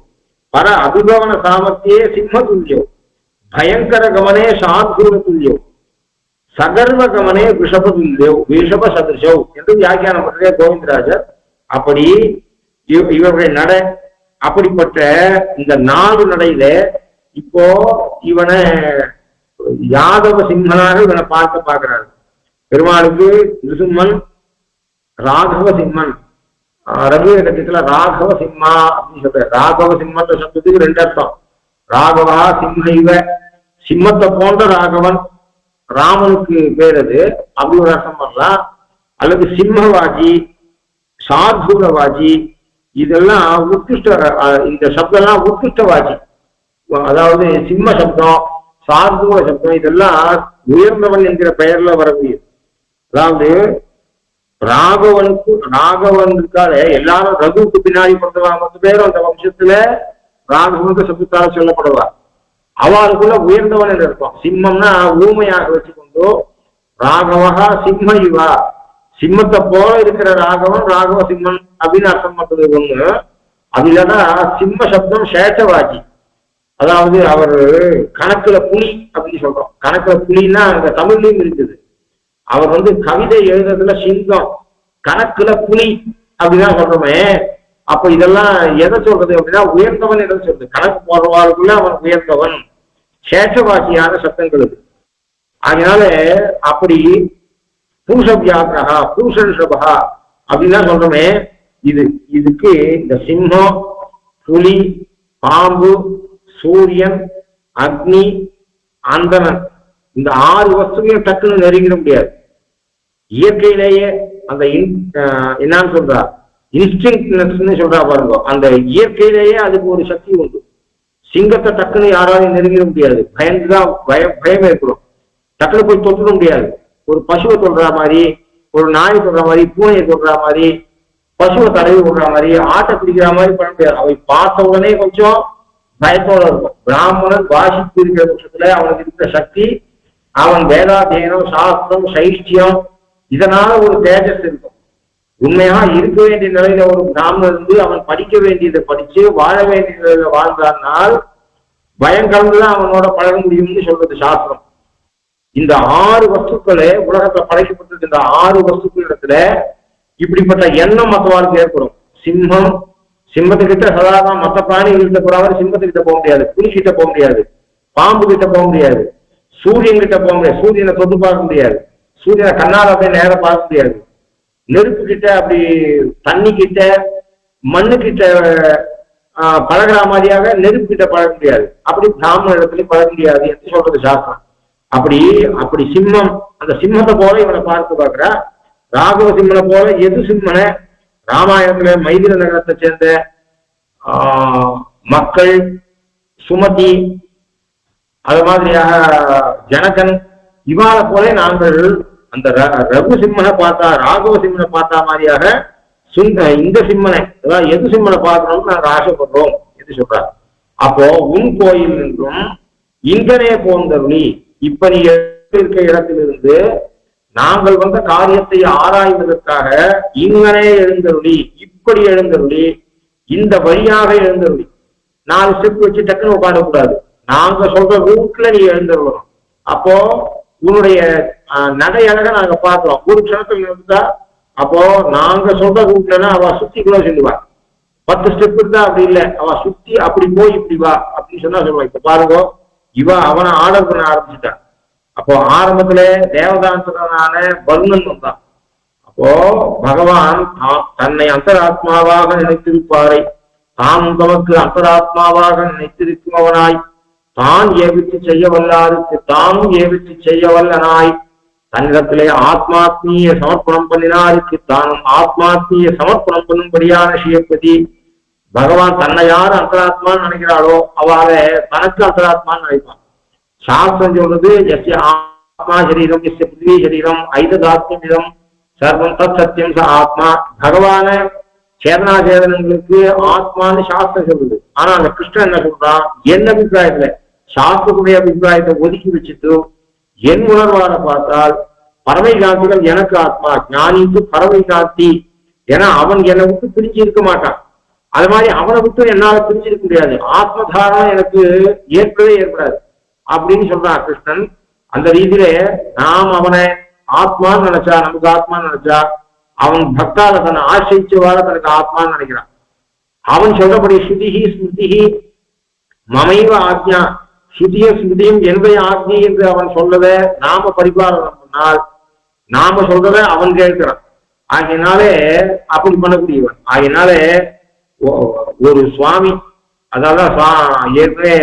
[SPEAKER 1] பர அபிபவன சாமர்த்தியே சிம்ம துல்யோ, பயங்கர கமனே சாத்குர துல்யோ, சகர்வ கமனே ரிஷப துல்யோ ரிஷப சதுஷோ என்று வியாக்கியானம் பண்றே கோவிந்தராஜர். அப்படி இவருடைய நடை அப்படிப்பட்ட இந்த 4 நடையில இப்போ இவனை யாதவ சிம்மனாக இவனை பார்க்கிறாரு. பெருமாளுக்கு நிருசிம்மன், ராகவ சிம்மன். ரகுவீர கட்சத்துல ராகவ சிம்மா அப்படின்னு சொல்ற. ராகவ சிம்மத்த சப்தத்துக்கு 2 அர்த்தம். ராகவா சிம்ம இவ, சிம்மத்தை போன்ற ராகவன், ராமனுக்கு பேர் அது, அப்படி ஒரு அர்த்தம் பண்ணலாம். அல்லது சிம்மவாஜி, சார்தூலவாஜி, இதெல்லாம் உத்கிருஷ்ட, இந்த சப்தம்லாம் உத்கிருஷ்டவாஜி. அதாவது சிம்ம சப்தம், சார்தூல சப்தம், இதெல்லாம் உயர்ந்தவன் என்கிற பெயர்ல வரக்கூடியது. அதாவது ராகவனுக்கால எல்லாரும் ரகுவுக்கு பின்னாடி பிறந்தவா 10 பேரும் அந்த வம்சத்துல ராகவனுக்கு சப்தத்தால சொல்லப்படுவார். அவளுக்குள்ள உயர்ந்தவன் என்று இருக்கும். சிம்மம்னா ஊமையாக வச்சுக்கொண்டு ராகவகா சிம்ம இவா, சிம்மத்தை போல இருக்கிற ராகவன் ராகவ சிம்மன் அப்படின்னு அர்த்தம் பண்றது ஒண்ணு. அது இல்லைன்னா சிம்ம சப்தம் சேஷவாஜி, அதாவது அவர் கணக்குல புலி அப்படின்னு சொல்றோம். கணக்குல புலின்னா அங்க தமிழ்லயும் இருக்குது. அவர் கவிதை எழுதுறதுல சிங்கம், கணக்குல புலி அப்படிதான் சொல்றோமே. அப்ப இதெல்லாம் எதை சொல்றது அப்படின்னா உயர்ந்தவன் எதை சொல்றது, கணக்கு போடுறவாளுக்குள்ள அவன் உயர்ந்தவன், சேஷவாசியான சப்தங்கள் இது. அதனால அப்படி பூஷ வியாக்கிரகா பூஷன் ஷபகா அப்படின்னா சொல்றோமே. இதுக்கு இந்த சிம்மம், புலி, பாம்பு, சூரியன், அக்னி, அந்தனன், இந்த 6 வஸ்துவையும் டக்குன்னு நெருங்கிட முடியாது. இயற்கையிலேயே அந்த என்னன்னு சொல்றா, இன்ஸ்டிங்க்ட்னஸ் சொல்றா பாருங்க, அந்த இயற்கையிலேயே அதுக்கு ஒரு சக்தி உண்டு. சிங்கத்தை டக்குன்னு யாராலையும் நெருங்கிட முடியாது, பயந்துதான் பயம் ஏற்படும், டக்குன்னு போய் தொட்டுட முடியாது. ஒரு பசுவை சொல்ற மாதிரி, ஒரு நாயை சொல்ற மாதிரி, பூனையை சொல்ற மாதிரி, பசுவை தடவி விடுற மாதிரி, ஆட்டை பிடிக்கிற மாதிரி பண்ண முடியாது. அவை பார்த்த உடனே கொஞ்சம் பயத்தோட இருக்கும். பிராமணன் வாசிப்பு இருக்கிற பட்சத்துல அவனுக்கு இருக்கிற சக்தி, அவன் வேதாத்தியனம், சாஸ்திரம், சைஷ்டியம், இதனால ஒரு தேஜஸ் இருக்கும். உண்மையா இருக்க வேண்டிய நிலையில ஒரு பிராமணன் அவன் படிக்க வேண்டியதை படிச்சு வாழ வேண்டிய நிலையில வாழ்ந்தானால் பயம் கலந்துதான் அவனோட பழக முடியும்னு சொல்றது சாஸ்திரம். இந்த 6 வஸ்துக்களே உலகத்துல படைக்கப்பட்டிருக்க இந்த 6 வஸ்துக்கள் இடத்துல இப்படிப்பட்ட எண்ணம் மற்றவாளுக்கு ஏற்படும். சிம்மம், சிம்மத்துக்கிட்ட சாதாரண மற்ற பிராணிகிட்ட போறாங்க, சிம்மத்துக்கிட்ட போக முடியாது, புலிகிட்ட போக முடியாது, பாம்பு கிட்ட போக முடியாது, சூரியன் கிட்ட போக முடியாது, சூரியனை தொட்டு பார்க்க முடியாது, சூரியனை கண்ணால் அப்படியே நேரம் பார்க்க முடியாது, நெருப்பு கிட்ட, அப்படி தண்ணி கிட்ட, மண்ணு கிட்ட பழகிற மாதிரியாக நெருப்பு கிட்ட பழக முடியாது. அப்படி பிராமண இடத்துலயும் பழக முடியாது என்று சொல்றது சாஸ்திரம். அப்படி சிம்மம், அந்த சிம்மத்தை போல இவனை பார்க்கிறா. ராகவ சிம்மனை போல எது சிம்மனை ராமாயணத்துல மைதிர நகரத்தை சேர்ந்த மக்கள், சுமதி, அது மாதிரியாக ஜனகன், இவாளை போல நாங்கள் அந்த ரகு சிம்மனை பார்த்தா, ராகவ சிம்மனை பார்த்தா மாதிரியாக இந்த சிம்மனை, அதாவது எது சிம்மனை பார்க்கணும்னு நாங்கள் ஆசைப்படுறோம் என்று சொல்றார். அப்போ உன் கோயில் என்றும் இங்கனே போந்தருளி, இப்ப நீ இருக்க இடத்திலிருந்து நாங்கள் வந்த காரியத்தை ஆராய்வதற்காக இங்கனே எழுந்தருளி, இப்படி எழுந்தருளி, இந்த வழியாக எழுந்தருளி. 4 ஸ்டெப் வச்சு டக்குன்னு உட்காரக்கூடாது, நாங்க சொல்ற ரூட்ல நீ எழுந்தருளணும். அப்போ உன்னுடைய நடை அழக நாங்க பார்க்கிறோம். ஒரு க்ஷணத்துல இருந்தா, அப்போ நாங்க சொல்ற ரூட்லன்னா அவ சுத்தி கூட சொல்லுவா. 10 ஸ்டெப் இருந்தா அப்படி இல்லை, அவ சுத்தி அப்படி போய் இப்படி வா அப்படின்னு சொன்னா சொல்லுவா. இப்ப பாருங்க, இவ அவனை ஆர்டர் பண்ண ஆரம்பிச்சுட்டான். அப்போ ஆரம்பத்துல தேவதாந்தனான வருணன் வந்தான். அப்போ பகவான் தன்னை அந்தராத்மாவாக நினைத்திருப்பாரை தான் தமக்கு அந்தராத்மாவாக நினைத்திருக்குமவனாய், தான் ஏவித்து செய்ய வல்லாருக்கு தானும் ஏவித்து செய்ய வல்லனாய், தன்னிடத்திலே ஆத்மாத்மீய சமர்ப்பணம் பண்ணினாருக்கு தானும் ஆத்மாத்மீய சமர்ப்பணம் பண்ணும்படியான ஸ்ரீபதி பகவான் தன்னை யார் அந்தராத்மான்னு நினைக்கிறாளோ அவளை தனக்கு அந்தராத்மான்னு நினைப்பான். சாஸ்திரம் சொல்றது எஸ் ஆத்மா சரீரம் எஸ் பிருத்திவி சரீரம் ஐததாத்மியம் சர்வம் தத் சத்தியம் ச ஆத்மா. பகவான சேதனாச்சேதனங்களுக்கு ஆத்மான்னு சாஸ்திரம் சொல்லுது. ஆனா அந்த கிருஷ்ணன் என்ன சொல்றான், என் அபிப்பிராயத்துல சாஸ்திரத்துடைய அபிப்பிராயத்தை ஒதுக்கி வச்சுட்டு என் உணர்வான பார்த்தால் பரமைகாந்திகள் எனக்கு ஆத்மா, ஞானிக்கு பரமைகாந்தி. ஏன்னா அவன் என்னை விட்டு பிரிஞ்சு இருக்க மாட்டான். அது மாதிரி அவனை விட்டு என்னால பிரிஞ்சிருக்க முடியாது. ஆத்ம தாரணம் எனக்கு ஏற்படவே ஏற்படாது அப்படின்னு சொல்றான் கிருஷ்ணன். அந்த ரீதியில நாம் அவனை ஆத்மான்னு நினைச்சா, நமக்கு ஆத்மான்னு நினைச்சா, அவன் பக்தால தன்னை ஆசிரிச்சவாறு தனக்கு ஆத்மான்னு நினைக்கிறான். அவன் சொல்றபடி ஸ்ருதிஹி ஸ்மிருதிஹி மமைவ ஆக்ஞா, ஸ்ருதிய ஸ்மிருதியும் என்னுடைய ஆக்ஞை என்று அவன் சொல்லதை நாம பரிபாலனம் பண்ணால் நாம சொல்றத அவன் கேட்கிறான். ஆகையினாலே அப்படி பண்ணக்கூடியவன். ஆகையினாலே ஒரு சுவாமி, அதாவது ஏற்கனவே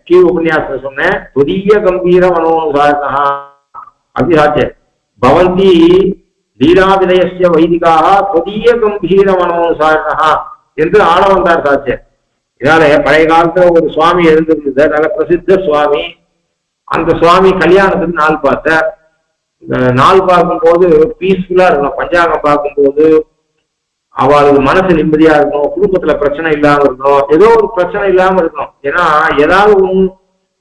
[SPEAKER 1] கீழ் உபன்யாசத்தை சொன்னேன், புதிய கம்பீர மனோசாரா அப்படி சாட்சிய பவந்தி லீலா விதயசிய வைதிகாக புதிய கம்பீர மனோசாரா என்று ஆள வந்தார் சாட்சியர். இதனால பழைய காலத்துல ஒரு சுவாமி எழுந்திருந்த நல்ல பிரசித்த சுவாமி. அந்த சுவாமி கல்யாணத்துக்கு நாள் பார்த்தார். நாள் பார்க்கும்போது பீஸ்ஃபுல்லா இருக்கணும். பஞ்சாங்கம் பார்க்கும்போது அவளுக்கு மனசு நிம்மதியா இருக்கணும், குடும்பத்துல பிரச்சனை இல்லாம இருக்கணும், ஏதோ ஒரு பிரச்சனை இல்லாம இருக்கணும். ஏன்னா ஏதாவது ஒண்ணு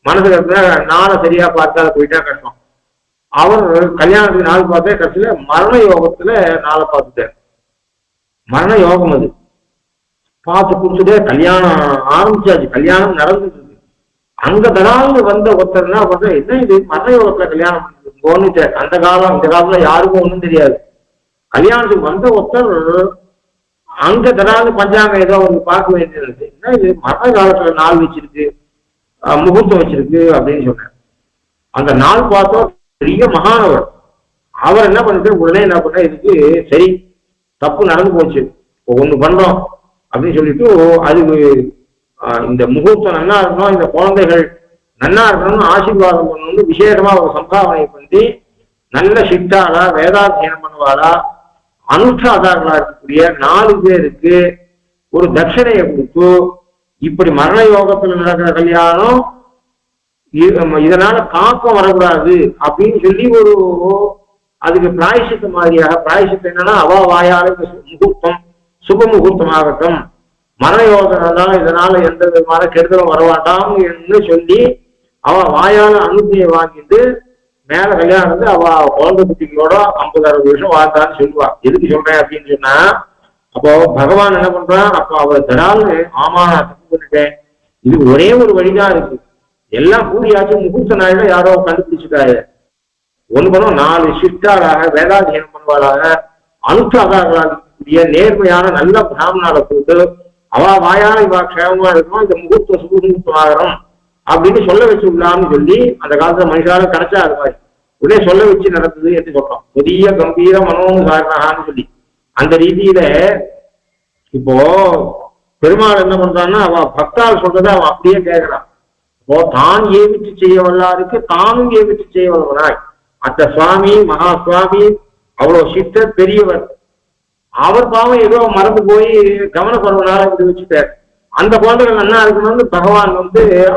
[SPEAKER 1] மனசுல இருக்கிற நாளை சரியா பார்த்தால போயிட்டா கஷ்டம். அவர் கல்யாணத்துக்கு நாள் பார்த்தா கடைசியில மரண யோகத்துல நாளை பார்த்துட்டார். மரண யோகம் அது பார்த்து குடிச்சுட்டே கல்யாணம் ஆரம்பிச்சாச்சு. கல்யாணம் நடந்துட்டு இருக்கு. அங்க தடால்னு வந்த ஒருத்தர்னா பண்ற, என்ன இது மரண யோகத்துல கல்யாணம் போன்னுட்டு. அந்த காலம் இந்த காலத்துல யாருக்கும் ஒண்ணும் தெரியாது. கல்யாணத்துக்கு வந்த ஒருத்தர் அங்க தடால்னு பஞ்சாங்கம் ஏதோ ஒன்று பார்க்க வேண்டியது. என்ன இது மரண காலத்துல நாள் வச்சிருக்கு, முகூர்த்தம் வச்சிருக்கு அப்படின்னு சொன்னார். அந்த நாள் பார்த்தோம் பெரிய மகானவர். அவர் என்ன பண்ணிட்டு உடனே என்ன பண்ண, இதுக்கு சரி தப்பு நடந்து போச்சு, ஒண்ணு பண்றோம் அப்படின்னு சொல்லிட்டு அதுக்கு இந்த முகூர்த்தம் நன்னா இருக்கணும், இந்த குழந்தைகள் நன்னா இருக்கணும்னு ஆசீர்வாதம் பண்ணணும்னு விசேஷமா ஒரு சம்பாவனை பண்ணி நல்ல சிட்டாளா வேதாத்தியனம் பண்ணுவாளா அனுஷ்டாதாரங்களா இருக்கக்கூடிய 4 பேருக்கு ஒரு தட்சணையை கொடுத்து, இப்படி மரண யோகத்துல நடக்கிற கல்யாணம் இதனால காக்கம் வரக்கூடாது அப்படின்னு சொல்லி ஒரு அதுக்கு பிராயசித்த மாதிரியாக, பிராயசித்தம் என்னன்னா அவ வாயால முகூர்த்தம் சுப முகூர்த்தமாகட்டும், மரண யோகம் இதனால எந்த விதமான கெடுதலும் வரவாட்டாம் என்று சொல்லி அவ வாயால அனுமதியை வாங்கிட்டு மேல கல்யாணம் அவ குழந்தை குட்டிகளோட 50-60 வருஷம் வாழ்ந்தான்னு சொல்லுவா. எதுக்கு சொல்றேன் அப்படின்னு சொன்னா, அப்போ பகவான் என்ன பண்றான், அப்போ அவ தடால்னு ஆமா நான் தப்பு பண்ணிட்டேன், இது ஒரே ஒரு வழிதான் இருக்கு, எல்லாம் கூடியாச்சு முகூர்த்த நாயில யாரோ கண்டுபிடிச்சுட்டாரு, ஒண்ணு பண்ணும் 4 ஷிஃப்டாளாக வேதாத்தியனம் பண்ணுவாளாக அனுஷ்டாதாரர்களாக இருக்கக்கூடிய நேர்மையான நல்ல பிராமணால போட்டு அவ வாயால இவா க்ஷேமமா இருக்கணும், இந்த முகூர்த்தம் சுப முகூர்த்தம் ஆகணும் அப்படின்னு சொல்ல வச்சு விடலாம்னு சொல்லி அந்த காலத்துல மனுஷால கிடைச்சா அது மாதிரி உடனே சொல்ல வச்சு நடந்தது என்று சொல்றோம். புதிய கம்பீர மனோசாரணான்னு சொல்லி அந்த ரீதியில இப்போ பெருமாள் என்ன பண்றான்னா அவ பக்தால் சொல்றதை அவன் அப்படியே கேட்கிறான். இப்போ தான் ஏவிச்சு செய்ய வல்லாருக்கு தானும் ஏவிச்சு செய்ய வல்லவனாய். அந்த சுவாமி மகா சுவாமி அவ்வளவு சித்தர் பெரியவர், அவர் பாவம் ஏதோ மறந்து போய் கவனப்படுவனால இப்படி வச்சுட்டார். அந்த குழந்தைகள் நல்லா இருக்கணும்னு பகவான்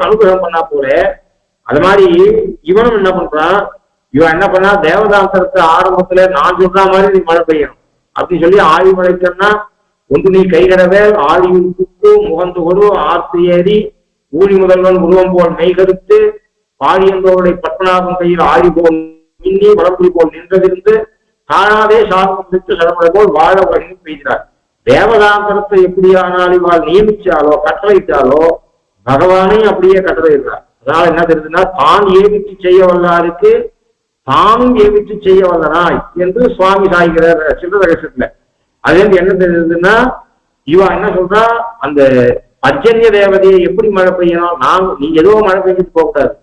[SPEAKER 1] அனுகிரகம் பண்ணா போல, அது மாதிரி இவனும் என்ன பண்றான், இவன் என்ன பண்ணா தேவதாந்தரத்தை ஆரம்பத்துல நான் சொல்ற மாதிரி நீ மழை பெய்யணும் அப்படின்னு சொல்லி ஆழி மழைக்கன்னா ஒன்று நீ கைகடவேல் ஆழியின் புக்கு முகந்து கொடு ஆர்த்து ஏறி ஊழி முதல்வன் உருவம் போல் மெய்கருத்து பாடியந்தோருடைய பத்மநாபம் கையில் ஆழி போல் மின்னி வளம்புரி போல் நின்றதிருந்து தானாதே சாதம் விட்டு சடமடை போல் வாழ உலகில் பெய்கிறார். தேவதாந்தரத்தை எப்படியானால் இவாள் நியமிச்சாலோ கட்டளையிட்டாலோ பகவானே அப்படியே கட்டளையிடுறார். அதனால என்ன தெரியுதுன்னா, தான் ஏவிச்சு செய்ய வல்லாருக்கு தானும் ஏவிச்சு செய்ய வல்லனாய் என்று சுவாமி சாய்கிறார் சில்ல ரகசியத்துல. அது என்ன தெரியுதுன்னா, இவா என்ன சொல்றா, அந்த பர்ஜன்ய தேவதையை எப்படி மழை பெய்யணும், நீ ஏதோ மழை பெய்ஞ்சிட்டு போகக்கூடாது,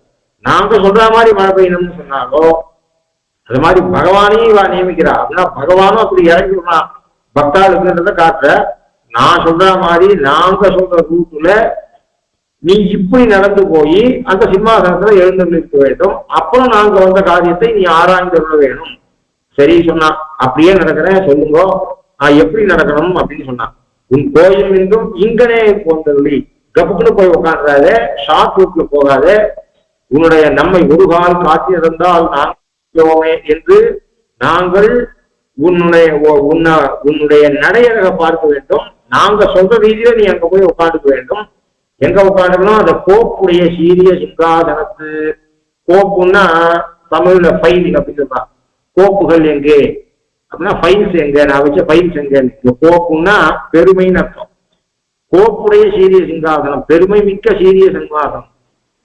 [SPEAKER 1] நாங்க சொல்ற மாதிரி மழை பெய்யணும்னு சொன்னாலோ அது மாதிரி பகவானையும் இவா நியமிக்கிறா. அப்படின்னா பகவானும் அப்படி இறங்கி விடலாம் பக்தாளுக்குன்றத காட்டுற. நான் சொல்ற மாதிரி நாங்க சொல்ற ரூட்டுல நீ இப்படி நடந்து போய் அந்த சிம்மாசனத்துல எழுந்திருக்க வேண்டும். அப்புறம் நாங்க வந்த காரியத்தை நீ ஆராய்ந்து வேணும். சரி சொன்னா, அப்படியே நடக்கிறேன் சொல்லுங்க, எப்படி நடக்கணும் அப்படின்னு சொன்னான். உன் கோயில் நின்றும் இங்கனே போன்றி கப்புக்குன்னு போய் உட்காந்துடாத, ஷார்ட் ரூட்ல போகாத, உன்னுடைய நம்மை ஒரு கால் காட்சி இருந்தால் நாங்கள் என்று நாங்கள் உன்னுடைய நடையழக பார்க்க வேண்டும். நாங்க சொல்ற ரீதியில நீ அங்க போய் உட்காந்துக்க வேண்டும். எங்க உட்காந்துக்கணும்? அந்த கோப்புடைய சீரிய சிங்காசனத்து. கோப்புன்னா தமிழ்ல ஃபைல் அப்படின்னு சொல்றான். கோப்புகள் எங்கே அப்படின்னா ஃபைல்ஸ் எங்க, நான் வச்ச ஃபைல்ஸ் எங்க. கோப்புன்னா பெருமைன்னு அர்த்தம். கோப்புடைய சீரிய சிங்காசனம், பெருமை மிக்க சீரிய சிங்காசனம்,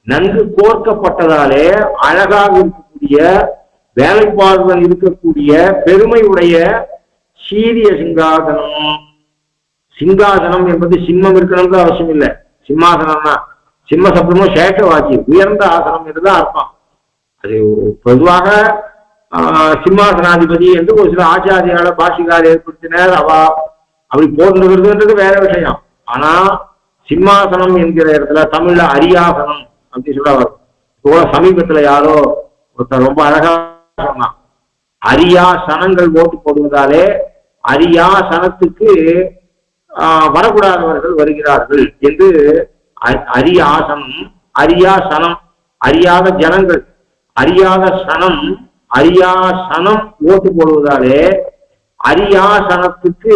[SPEAKER 1] நன்கு கோர்க்கப்பட்டதாலே அழகாக இருக்கக்கூடிய, வேலைப்பாடுகள் இருக்கக்கூடிய பெருமையுடைய சீரிய சிங்காசனம். சிங்காசனம் என்பது சிம்மம் இருக்கணும்னு அவசியம் இல்லை. சிம்மாசனம்னா சிம்ம சப்தமும் சேட்ட வாசி, உயர்ந்த ஆசனம் என்றுதான் அர்த்தம். அது பொதுவாக சிம்மாசனாதிபதி என்று ஒரு சில ஆச்சாரியால பாஷிகார் ஏற்படுத்தினர். அப்படி போன்றது வேற விஷயம். ஆனா சிம்மாசனம் என்கிற இடத்துல தமிழ்ல அரியாசனம் அப்படின்னு சொல்ல சமீபத்துல யாரோ ஒருத்தர் ரொம்ப அழகா சொன்னான். அரியாசனங்கள் ஓட்டு போடுவதாலே அரியாசனத்துக்கு வரக்கூடாதவர்கள் வருகிறார்கள் என்று. அரியாசனம், அரியாசனம், அறியாத ஜனங்கள், அறியாத சனம், அரியாசனம் ஓட்டு போடுவதாலே அரியாசனத்துக்கு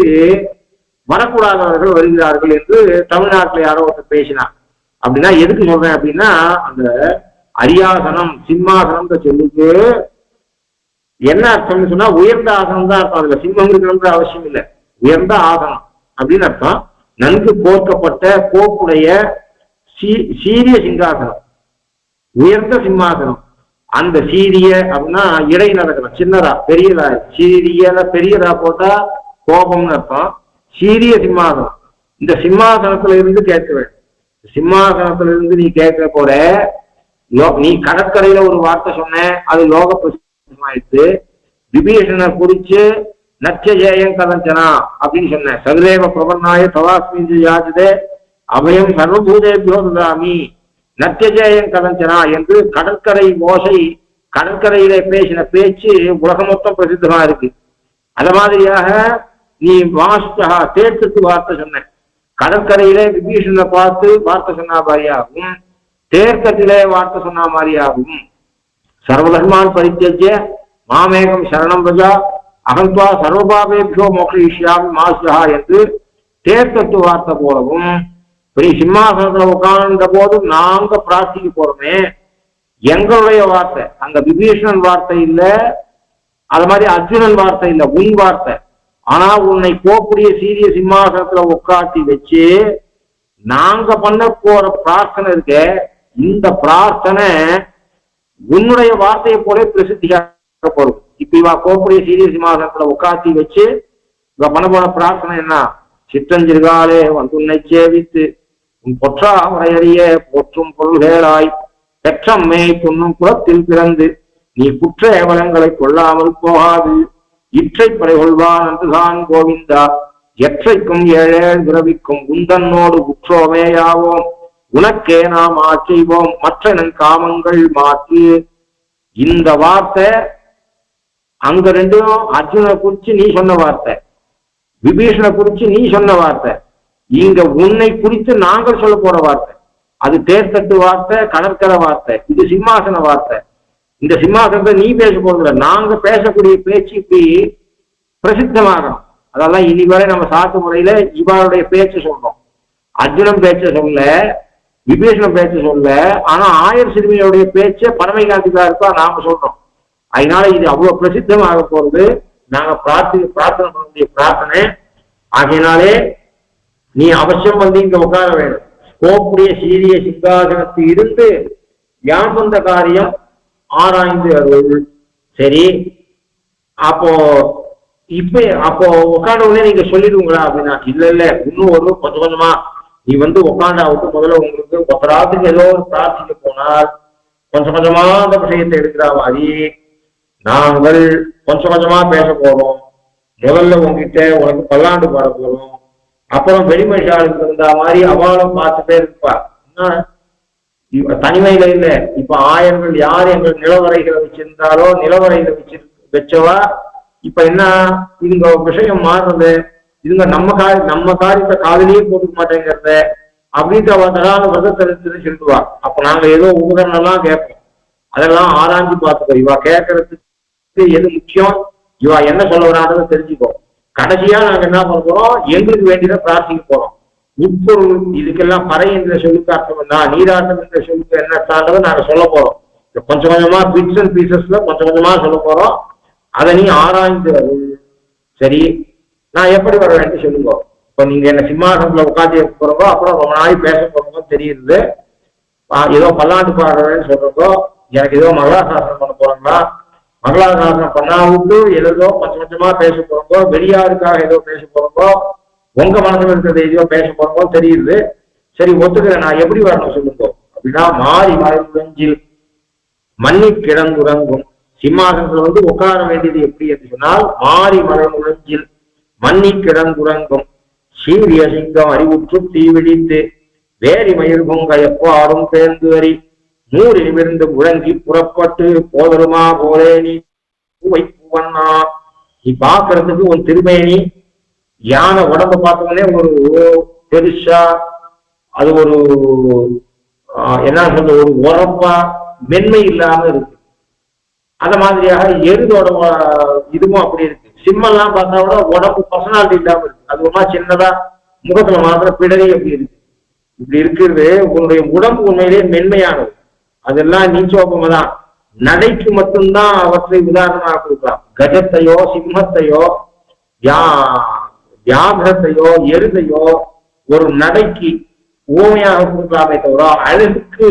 [SPEAKER 1] வரக்கூடாதவர்கள் வருகிறார்கள் என்று தமிழ்நாட்டில் யாரோ ஒருத்தர் பேசினார். அப்படின்னா எதுக்கு சொல்றேன் அப்படின்னா, அந்த அரியாசனம் சிம்மாசனம் சொல்லிட்டு என்ன அர்த்தம்னு சொன்னா உயர்ந்த ஆசனம் தான் அர்த்தம். அதுல சிம்மம் இருக்கணும்ன்ற அவசியம் இல்லை, உயர்ந்த ஆசனம் அப்படின்னு அர்த்தம். நன்கு கோர்க்கப்பட்ட கோப்புடைய சீரிய சிங்காசனம், உயர்ந்த சிம்மாசனம். அந்த சீரிய அப்படின்னா இடை நடக்கணும், சின்னதா பெரியதா. சீரியல பெரியதா போட்டா கோபம்னு அர்த்தம். சீரிய சிம்மாசனம். இந்த சிம்மாசனத்துல இருந்து கேட்க வேண்டும். சிம்மாசனத்துல இருந்து நீ கேட்க போற. நீ கடற்கரையில ஒரு வார்த்தை சொன்ன, அது லோக பிரசித்தமாயிடுச்சு. விபீஷணனை குறிச்சு நச்சஜேயம் கதஞ்சனா அப்படின்னு சொன்ன. சதுரேவ பிரபன்னாய தவாஸ்மி யாஜதே அபயம் சர்வபூதேபியோ ததாமி நச்சஜேயம் கதஞ்சனா என்று கடற்கரை ஓசை, கடற்கரையில பேசின பேச்சு உலகம் மொத்தம் பிரசித்தமா இருக்கு. அத மாதிரியாக நீ வாஸ்தா தேர்த்துக்கு வார்த்தை சொன்ன. கடற்கரையில விபீஷணனை பார்த்து வார்த்தை சொன்ன மாதிரியாகும், தேர்க்கத்திலே வார்த்தை சொன்ன மாதிரியாகும். சர்வதர்மான் பரித்தியஜ்ய மாமேகம் சரணம் பிரஜா அகந்த்வா சர்வபாபேபியோ மோக்ஷயிஷ்யாமி மாஸ்யா என்று தேர்க்கத்து வார்த்தை போலவும். இப்படி சிம்மாசனத்துல உட்கார்ந்த போது நாங்க பிரார்த்திக்க போறோமே, எங்களுடைய வார்த்தை அங்க விபீஷணன் வார்த்தை இல்ல, அது மாதிரி அர்ஜுனன் வார்த்தை இல்ல, உன் வார்த்தை. ஆனா உன்னை போக்கூடிய சீரிய சிம்மாசனத்துல உட்காட்டி வச்சு நாங்க பண்ண போற பிரார்த்தனை இருக்க, இந்த பிரார்த்தனை உன்னுடைய வார்த்தையை போல பிரசித்தியாக போறோம். இப்ப இவா கோப்புடைய சீரிய சிம்மாசனத்துல உட்காத்தி வச்சு இவ பண்ண போன பிரார்த்தனை என்ன? சிற்றஞ்சிறுகாலே வந்து உன்னை சேவித்து உன் பொற்றா முறையறிய போற்றும் பொருள்களாய் பெற்றம்மே துண்ணும் குலத்தில் பிறந்து நீ குற்ற ஏவலங்களை கொள்ளாமல் போகாது இற்றை படை கொள்வான் என்றுதான் கோவிந்தா எற்றைக்கும் ஏழேழ் பிறவிக்கும் உந்தன்னோடு உற்றோமேயாவோம் உனக்கே நாம் ஆட்செய்வோம் மற்ற காமங்கள் மாற்று. இந்த வார்த்தை அங்க ரெண்டும் அர்ஜுனை குறிச்சு நீ சொன்ன வார்த்தை, விபீஷணனை குறிச்சு நீ சொன்ன வார்த்தை, இங்க உன்னை குறித்து நாங்கள் சொல்ல போற வார்த்தை. அது தேர்தட்டு வார்த்தை, கடற்கரை வார்த்தை, இது சிம்மாசன வார்த்தை. இந்த சிம்மாசனத்தை நீ பேச போறதில்ல, நாங்க பேசக்கூடிய பேச்சு இப்படி பிரசித்தமாகணும். அதெல்லாம் இனிவரை நம்ம சாத்து முறையில இவருடைய பேச்சு சொல்றோம். அர்ஜுனன் பேச்ச சொல்ல, விபீஷணன் பேச்ச சொல்ல, ஆனா ஆயர் சிறுமியோடைய பேச்ச பரமைகாந்திகா இருக்கா நாம சொல்றோம். அதனால இது அவ்வளவு பிரசித்தமாக போறது. நாங்க பிரார்த்தனை பண்ணக்கூடிய பிரார்த்தனை. ஆகையினாலே நீ அவசியம் வந்து இங்க உட்கார வேண்டும். கோப்புடைய சீரிய சிங்காசனத்தில் இருந்து யாம் வந்த காரியம் ஆராய்ந்து வருவது. சரி, அப்போ உட்காந்த உடனே நீங்க சொல்லிடுவீங்களா அப்படின்னா, இல்ல இல்ல இன்னும் ஒரு கொஞ்சம் கொஞ்சமா நீ வந்து உட்காண்டாவுக்கு முதல்ல உங்களுக்கு ஒருத்தராத்துக்கு ஏதோ ஒரு பிரார்த்திக்க போனால் கொஞ்சம் கொஞ்சமா அந்த விஷயத்தை எடுக்கிற மாதிரி நாங்கள் கொஞ்சம் கொஞ்சமா பேச போறோம். முதல்ல உங்ககிட்ட உனக்கு பல்லாண்டு பாட போறோம். அப்புறம் வெளிமனுஷாளுக்கு இருந்த மாதிரி அவளும் பார்த்துட்டே இருப்பா. தனிமையில இல்ல. இப்ப ஆயர்கள் யார் எங்கள் நிலவரைகளை வச்சிருந்தாலோ நிலவரைகளை வச்சவா இப்ப என்ன இவங்க விஷயம் மாறுறது, இவங்க நம்ம காரியத்தை காதலியே போட்டுக்க மாட்டேங்கிறத அப்படின்ட்டு அவ தரான விரதத்தை சொல்லுவா. அப்ப நாங்க ஏதோ உபகரணம் எல்லாம் கேட்போம், அதெல்லாம் ஆராய்ச்சி பார்த்துக்கோ. இவா கேட்கறதுக்கு எது முக்கியம், இவா என்ன சொல்ல வரான்னு தெரிஞ்சுக்கோ. கடைசியா நாங்க என்ன பண்ண போறோம், எங்களுக்கு வேண்டியதை பிரார்த்திக்க போறோம். உட்பொருள் இதுக்கெல்லாம் பறை என்ற சொல்லுக்கு அர்த்தம் தான், நீராட்டம் என்ற சொல்லுக்கு என்ன அர்த்தம்ன்றதை நாங்க சொல்ல போறோம். கொஞ்சம் கொஞ்சமா பிட்ஸ் அண்ட் பீசஸ்ல கொஞ்சம் கொஞ்சமா சொல்ல போறோம். அதை நீ ஆராய்ந்து சரி நான் எப்படி வர வேண்டும் சொல்லுங்க. இப்ப நீங்க என்ன சிம்மாசனத்துல உட்காந்து போறப்போ அப்புறம் ரொம்ப நாளைக்கு பேச போறப்போ தெரியுது, ஏதோ பல்லாண்டு பாடுறேன்னு சொல்றப்போ எனக்கு ஏதோ மங்களாசாசனம் பண்ண போறாங்களா, மங்களாசாசனம் பண்ணா விட்டு ஏதோ கொஞ்சம் கொஞ்சமா பேச போறப்போ, வெளியாருக்காக ஏதோ பேச போறப்போ, உங்க மனசுல இருக்கிறது ஏதோ பேச போறப்போ தெரியுது. சரி ஒத்துக்கிறேன், நான் எப்படி வரணும் சொல்லுங்க அப்படின்னா, மாறி மறைஞ்சில் மண்ணி கிடந்துறங்கும். சிம்மாசனத்துல உட்கார வேண்டியது எப்படி என்று சொன்னால், மாறி மறைஞ்சில் மண்ணி கிடந்துறங்கும் சீரிய சிங்கம் அறிவுற்று தீவிழித்து வேரி மயிர் பொங்க எப்பாடும் பேர்ந்து வரி நூறு நிமிர்ந்து முழங்கி புறப்பட்டு போதருமா போலே நீ பூவை பூவண்ணா. நீ பாக்குறதுக்கு ஒரு திருமேனி, யானை உடம்ப பார்த்தோன்னே ஒரு பெருசா அது ஒரு என்ன சொல்ற ஒரு உரப்பா மென்மை இல்லாம இருக்கு. அந்த மாதிரியாக எருதோட இதுவும் அப்படி இருக்கு. சிம்மெல்லாம் பார்த்தா கூட உடம்பு பர்சனாலிட்டி இல்லாம இருக்கு, அது ஒரு மாதிரி சின்னதா முகத்துல மாத்திர பிடரி அப்படி இருக்கு. இப்படி இருக்கிறது உன்னுடைய உடம்பு உண்மையிலேயே மென்மையானது. அதெல்லாம் நீச்சோபமா தான், நடைக்கு மட்டும்தான் அவற்றை உதாரணமாக கொடுக்கலாம். கஜத்தையோ சிம்மத்தையோ வியாகரத்தையோ எருதையோ ஒரு நடைக்கு ஊமையாக கொடுக்கலாமே தவிர அழகுக்கு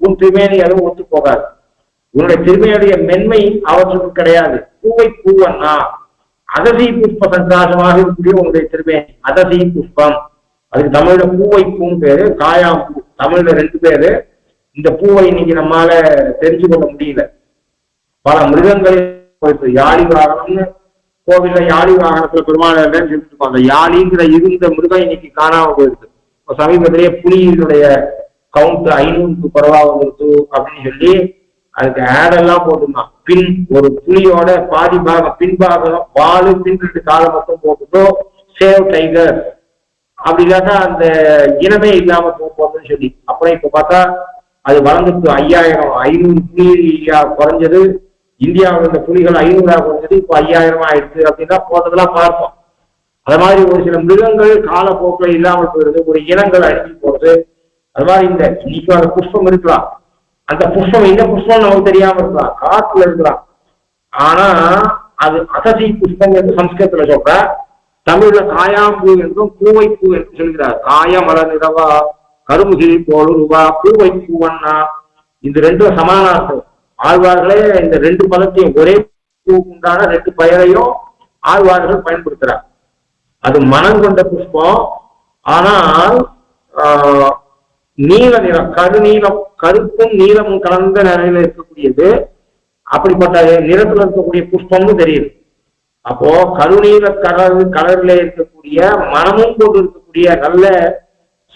[SPEAKER 1] உன் திருமேனி அதுவும் ஒத்து போகாது. உன்னுடைய திருமையுடைய மென்மை அவற்றுக்கு கிடையாது. பூவை பூவண்ணா அதசி புஷ்ப சந்தாசமாக இருக்கக்கூடிய உன்னுடைய திருமேனி அதசி புஷ்பம். அதுக்கு தமிழ்ல பூவை பூன்னு பேரு, காயாம் பூ தமிழ்ல 2 பேரு. இந்த பூவை இன்னைக்கு நம்மால தெரிஞ்சு கொள்ள முடியல. பல மிருகங்கள் யாழி வாகனம்னு கோவில்ல யாழி வாகனத்துல பெருமாள் சொல்லிட்டு இருக்கோம். அந்த யாழிங்கிற இருந்த மிருகம் இன்னைக்கு காணாம போயிருக்கு. இப்ப சமீபத்திலேயே புலியினுடைய கவுண்ட் 500க்கு குறைவா வந்துருக்கு அப்படின்னு சொல்லி அதுக்கு ஆடெல்லாம் போட்டுருந்தான். பின் ஒரு புலியோட பாதி பாகம் பின்பாகம் வாழு பின் 2 காலம் மட்டும் போட்டுட்டோ சேவ் டைகர் அப்படி இல்லாட்டா அந்த இனமே இல்லாம போகுதுன்னு சொல்லி. அப்புறம் இப்ப பார்த்தா அது வளர்ந்துட்டு 500 புலியா குறைஞ்சது. இந்தியாவில் இருந்த புலிகள் 500 குறைஞ்சது, இப்போ 5000 ஆயிடுச்சு அப்படின்னா போட்டதெல்லாம் பார்ப்போம். அது மாதிரி ஒரு சில மிருகங்கள் காலப்போக்கில் இல்லாமல் போயிடுது, ஒரு இனங்கள் அழிஞ்சு போறது. அது மாதிரி இந்த இன்னைக்கு அந்த புஷ்பம் இருக்கலாம், அந்த புஷ்பம் என்ன புஷ்பம் நமக்கு தெரியாம இருக்கலாம், காட்டுல இருக்கலாம். ஆனா அது அசசி புஷ்பம் என்று சம்ஸ்கிருதத்துல சொல்ற, தமிழ்ல காயாம்பூ என்றும் பூவை பூ என்று சொல்கிறார். காயமலர் நிறவா கருமுகில் போலுருவா பூவை பூவண்ணா. இந்த 2 சமானார்த்தம். ஆழ்வார்களே இந்த 2 பதத்தையும் ஒரே பூ உண்டான 2 பெயரையும் ஆழ்வார்கள் பயன்படுத்துறார். அது மனம் கொண்ட புஷ்பம். ஆனால் நீல நிறம், கருநீலம், கருப்பும் நீளமும் கலந்த நிலையில இருக்கக்கூடியது. அப்படிப்பட்ட நிறத்துல இருக்கக்கூடிய புஷ்பம்னு தெரியுது. அப்போ கருநீல கலர்ல இருக்கக்கூடிய மனமும் கொண்டு இருக்கக்கூடிய நல்ல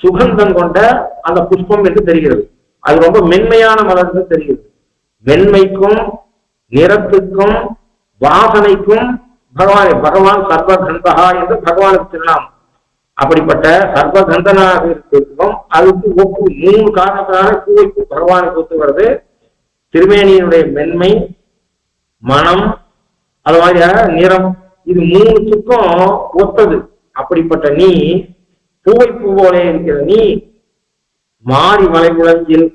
[SPEAKER 1] சுகந்தம் கொண்ட அந்த புஷ்பம் என்று தெரிகிறது. அது ரொம்ப மென்மையான மலர்ந்து தெரிகிறது. மென்மைக்கும் நிறத்துக்கும் வாசனைக்கும் பகவான் சர்வகந்தகா என்று பகவானுக்கு திருநாமம். அப்படிப்பட்ட சர்வகந்தனாக இருக்கிறதுக்கும் அதுக்கு ஒப்பு 3 காரணத்தினால பூவைக்கு பகவானுக்கு ஒத்துகிறது. திருமேனியினுடைய மென்மை, மனம், அது மாதிரியாக நிறம், இது 3த்துக்கும் ஒத்தது. அப்படிப்பட்ட நீ பூவை பூவோலே இருக்கிற நீ மாறி மலை முழஞ்சில்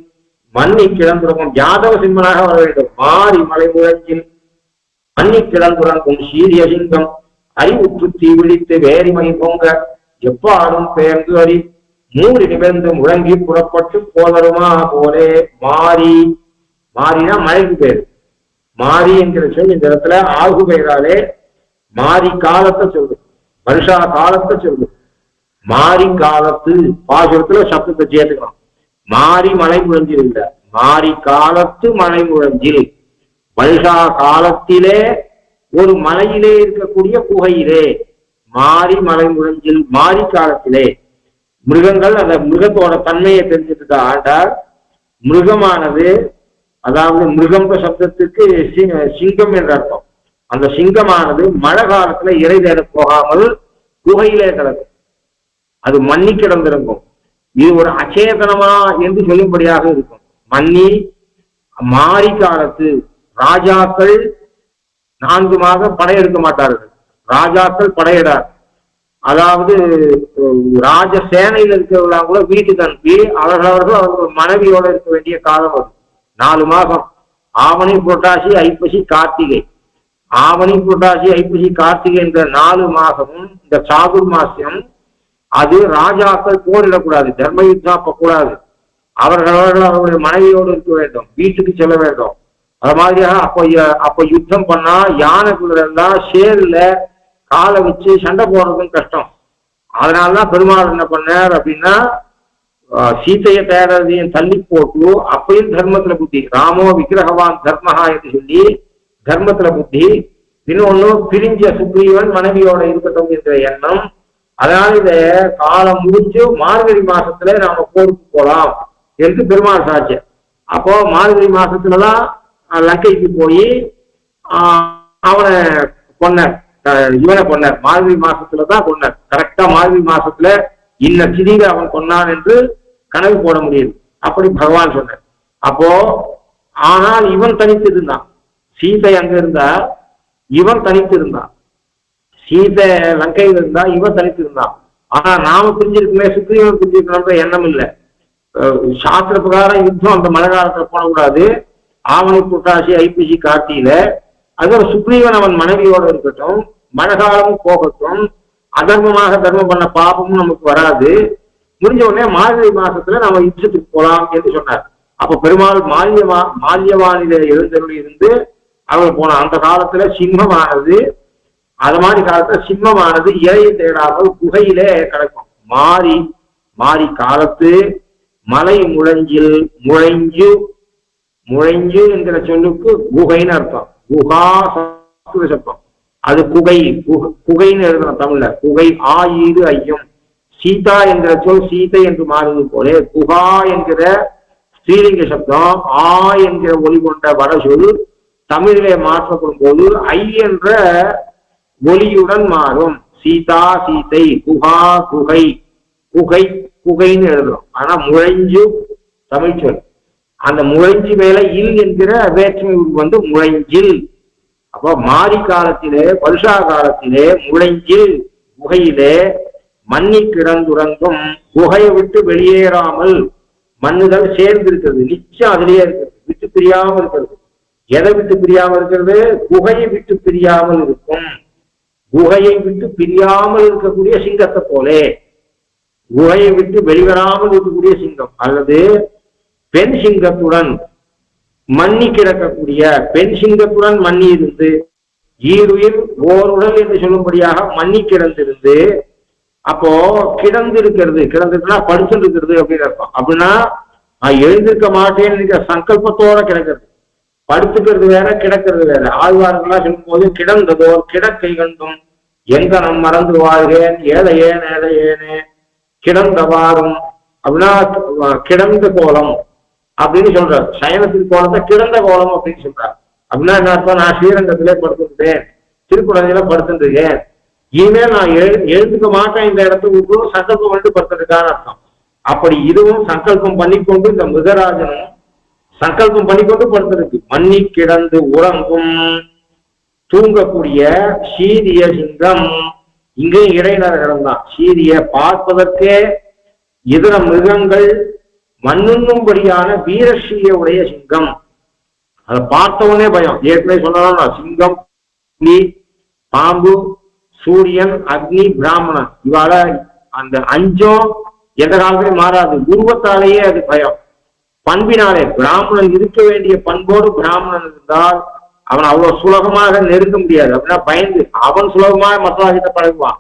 [SPEAKER 1] மண்ணி கிளந்துறங்கும் யாதவ சிம்மனாக வர வேண்டும். மாறி மலை முழஞ்சில் மண்ணி கிளந்துறங்கும் சீரிய சிங்கம் அறிவுற்று தீ விழித்து வேரிமை பொங்க எப்பாடும் பெயர்ந்து அறி 3 நிமிர்ந்து முழங்கி புறப்பட்டு போதருமா போலே. மாறி, மாறினா மழைக்கு பேரு. மாறி என்கிற சொல் இந்த இடத்துல ஆகு பெயராலே மாறி காலத்தை சொல்லுது, வருஷா காலத்தை சொல்லுது. மாறி காலத்து பாசுரத்துல சப்தத்தை சேர்த்துக்கணும். மாறி மலை முழஞ்சில் இல்ல, மாறி காலத்து மலை முழஞ்சில். வருஷா காலத்திலே ஒரு மலையிலே இருக்கக்கூடிய குகையிலே மாறி மலை முழஞ்சில். மாறி காலத்திலே மிருகங்கள் அந்த மிருகத்தோட தன்மையை தெரிஞ்சுட்டு ஆண்டார். மிருகமானது, அதாவது மிருகம்ன்ற சப்தத்துக்கு சிங்கம் என்ற அர்த்தம். அந்த சிங்கமானது மழை காலத்துல இறை தேட போகாமல் குகையிலே கிடக்கும், அது மண்ணி கிடந்திருக்கும். இது ஒரு அச்சேதனமா என்று சொல்லும்படியாக இருக்கும். மன்னி மாரி காலத்து ராஜாக்கள் 4 மாதம் படையெடுக்க மாட்டார்கள். ராஜாக்கள் படையிடார். அதாவது ராஜ சேனையில் இருக்கிறவங்க கூட வீட்டுக்கு அனுப்பி அவர்கள் மனைவியோட இருக்க வேண்டிய காலம் வரும். 4 மாதம். ஆவணி, புரட்டாசி, ஐப்பசி, கார்த்திகை. ஆவணி, புரட்டாசி, ஐப்பசி, கார்த்திகை என்ற 4 மாதமும் இந்த சாதுர்மாசியம் அது ராஜாக்கள் போரிடக்கூடாது, தர்ம யுத்தம் அப்பக்கூடாது. அவர்களுடைய மனைவியோடு இருக்க வேண்டும், வீட்டுக்கு செல்ல வேண்டும். அது மாதிரியாக அப்ப யுத்தம் பண்ணா யானை குதிரை இருந்தா சேருல காலை வச்சு சண்டை போடுறதும் கஷ்டம். அதனாலதான் பெருமாள் என்ன பண்ணார் அப்படின்னா, சீத்தையை தேடுறதையும் தள்ளி போட்டு அப்பயும் தர்மத்துல புத்தி, ராமோ விக்கிரகவான் தர்மஹா என்று சொல்லி தர்மத்துல புத்தி. இன்னொன்னு பிரிஞ்ச சுக்ரீவன் மனைவியோட இருக்கட்டும் என்ற எண்ணம். அதனால இத காலம் முடிஞ்சு மார்கழி மாசத்துல நாம போருக்கு போலாம் என்று பெருமாள் சாட்சி. அப்போ மார்கழி மாசத்துலதான் லங்கைக்கு போய் அவனை கொன்னார், இவனை கொன்னார். மார்கழி மாசத்துலதான் கொன்னார். கரெக்டா மார்கழி மாசத்துல இன்ன திதியில அவன் கொன்னான் என்று கனவு போட முடியுது. அப்படி பகவான் சொன்னார். அப்போ ஆனால் இவன் தனித்து இருந்தான். சீதை அங்க இருந்தா இவன் தனித்து இருந்தான். சீதை லங்கையில் இருந்தா இவன் தனித்து இருந்தான். ஆனா நாம பிரிஞ்சிருக்குமே, சுக்ரீவன் பிரிஞ்சிருக்கணும்ன்ற எண்ணம் இல்லை. சாஸ்திர பிரகாரம் யுத்தம் அந்த மழை காலத்துல போடக்கூடாது. ஆவணி, புரட்டாசி, ஐப்பசி, கார்த்தியில. அது சுக்ரீவன் அவன் மனைவியோட இருக்கட்டும், மழை காலமும் போகட்டும், அதர்மமாக தர்மம் பண்ண பாபமும் நமக்கு வராது. முடிஞ்ச உடனே மார்கழி மாசத்துல நம்ம யுத்தத்துக்கு போலாம் என்று சொன்னார். அப்ப பெருமாள் மால்யவானில எழுந்தருளி இருந்து அவர் போன அந்த காலத்துல சிம்மமானது, அது மாதிரி காலத்துல சிம்மமானது இறையை தேடாமல் குகையிலே கிடக்கும். மாறி காலத்து மலை முழஞ்சில் முழைஞ்சு என்கிற சொல்லுக்கு குகைன்னு அர்த்தம். குகா சப்தம். அது குகைன்னு எழுதணும் தமிழ்ல. குகை ஆயிரு ஐயம். சீதா என்கிற சொல் சீதை என்று மாறுவது போல குகா என்கிற ஸ்ரீலிங்க சப்தம் ஆ என்கிற ஒலி கொண்ட வட சொல் தமிழிலே மாற்றப்படும் போது ஐ என்ற ஒலியுடன் மாறும். சீதா சீதை, குகா குகை, குகைன்னு எழுதுறோம். ஆனா முழைஞ்சு தமிழ் சொல். அந்த முழைஞ்சி மேல இல் என்கிற வேற்றுமை வந்து முழைஞ்சில். அப்போ மாரி காலத்திலே வருஷா காலத்திலே முழைஞ்சில் குகையிலே மண்ணி கிடந்துறங்கும். குகையை விட்டு வெளியேறாமல் மண்ணுதல் சேர்ந்து இருக்கிறது, நிச்சயம் அதிலேயே இருக்கிறது, விட்டு பிரியாமல் இருக்கிறது. எதை விட்டு பிரியாமல் இருக்கிறது? குகையை விட்டு பிரியாமல் இருக்கும். குகையை விட்டு பிரியாமல் இருக்கக்கூடிய சிங்கத்தை போலே, குகையை விட்டு வெளிவராமல் இருக்கக்கூடிய சிங்கம் அல்லது பெண் சிங்கத்துடன் மண்ணி கிடக்கக்கூடிய பெண் சிங்கத்துடன் மண்ணி இருந்து ஈருயிர் ஓருடல் என்று சொல்லும்படியாக மண்ணி கிடந்திருந்து, அப்போ கிடந்திருக்குன்னா படுத்துட்டு இருக்கிறது அப்படின்னு அர்த்தம். அப்படின்னா நான் எழுந்திருக்க மாட்டேன்னு சங்கல்பத்தோட கிடக்கிறது. படுத்துக்கிறது வேற, கிடக்கிறது வேற. ஆழ்வார்கள்லாம் சொல்லும் போது கிடந்ததோ கிடக்கை கண்டும் எங்க நம் மறந்து வாழ்கிறேன் ஏழையேனு கிடந்தவாறும் அப்படின்னா கிடந்த கோலம் அப்படின்னு சொல்றார். சயனத்தின் கோலத்தை கிடந்த கோலம் அப்படின்னு சொல்றார். அப்படின்னா என்ன அர்த்தம்? நான் ஸ்ரீரங்கத்திலே படுத்துட்டேன், திருக்குழந்தையில படுத்துருக்கேன், இனிமேல் நான் எழுந்துக்க மாட்டேன் இந்த இடத்துக்கு சங்கல்பம் பண்ணிட்டு படுத்துருக்கான்னு அர்த்தம். அப்படி இதுவும் சங்கல்பம் பண்ணிக்கொண்டு இந்த மிருகராஜனும் சங்கல்பம் பண்ணிக்கொண்டு படுத்திருக்கு. மண்ணி கிடந்து உறங்கும் தூங்கக்கூடிய சீரிய சிங்கம். இங்கே இடைநரகரம் தான். சீரிய பார்ப்பதற்கே இதர மிருகங்கள் மண்ணுண்ணும்படியான வீரஸ்ரீய உடைய சிங்கம். அதை பார்த்தவனே பயம். ஏற்கனவே சொல்லலாம், சிங்கம், புலி, பாம்பு, சூரியன், அக்னி, பிராமணன், இவாள அந்த அஞ்சும் எந்த காலத்திலையும் மாறாது. உருவத்தாலேயே அது பயம். பண்பினாலே பிராமணன் இருக்க வேண்டிய பண்போடு பிராமணன் இருந்தால் அவன் அவ்வளவு சுலபமாக நெருங்க முடியாது. அப்படின்னா பயந்து அவன் சுலபமாக மற்றவர்கிட்ட பழகுவான்.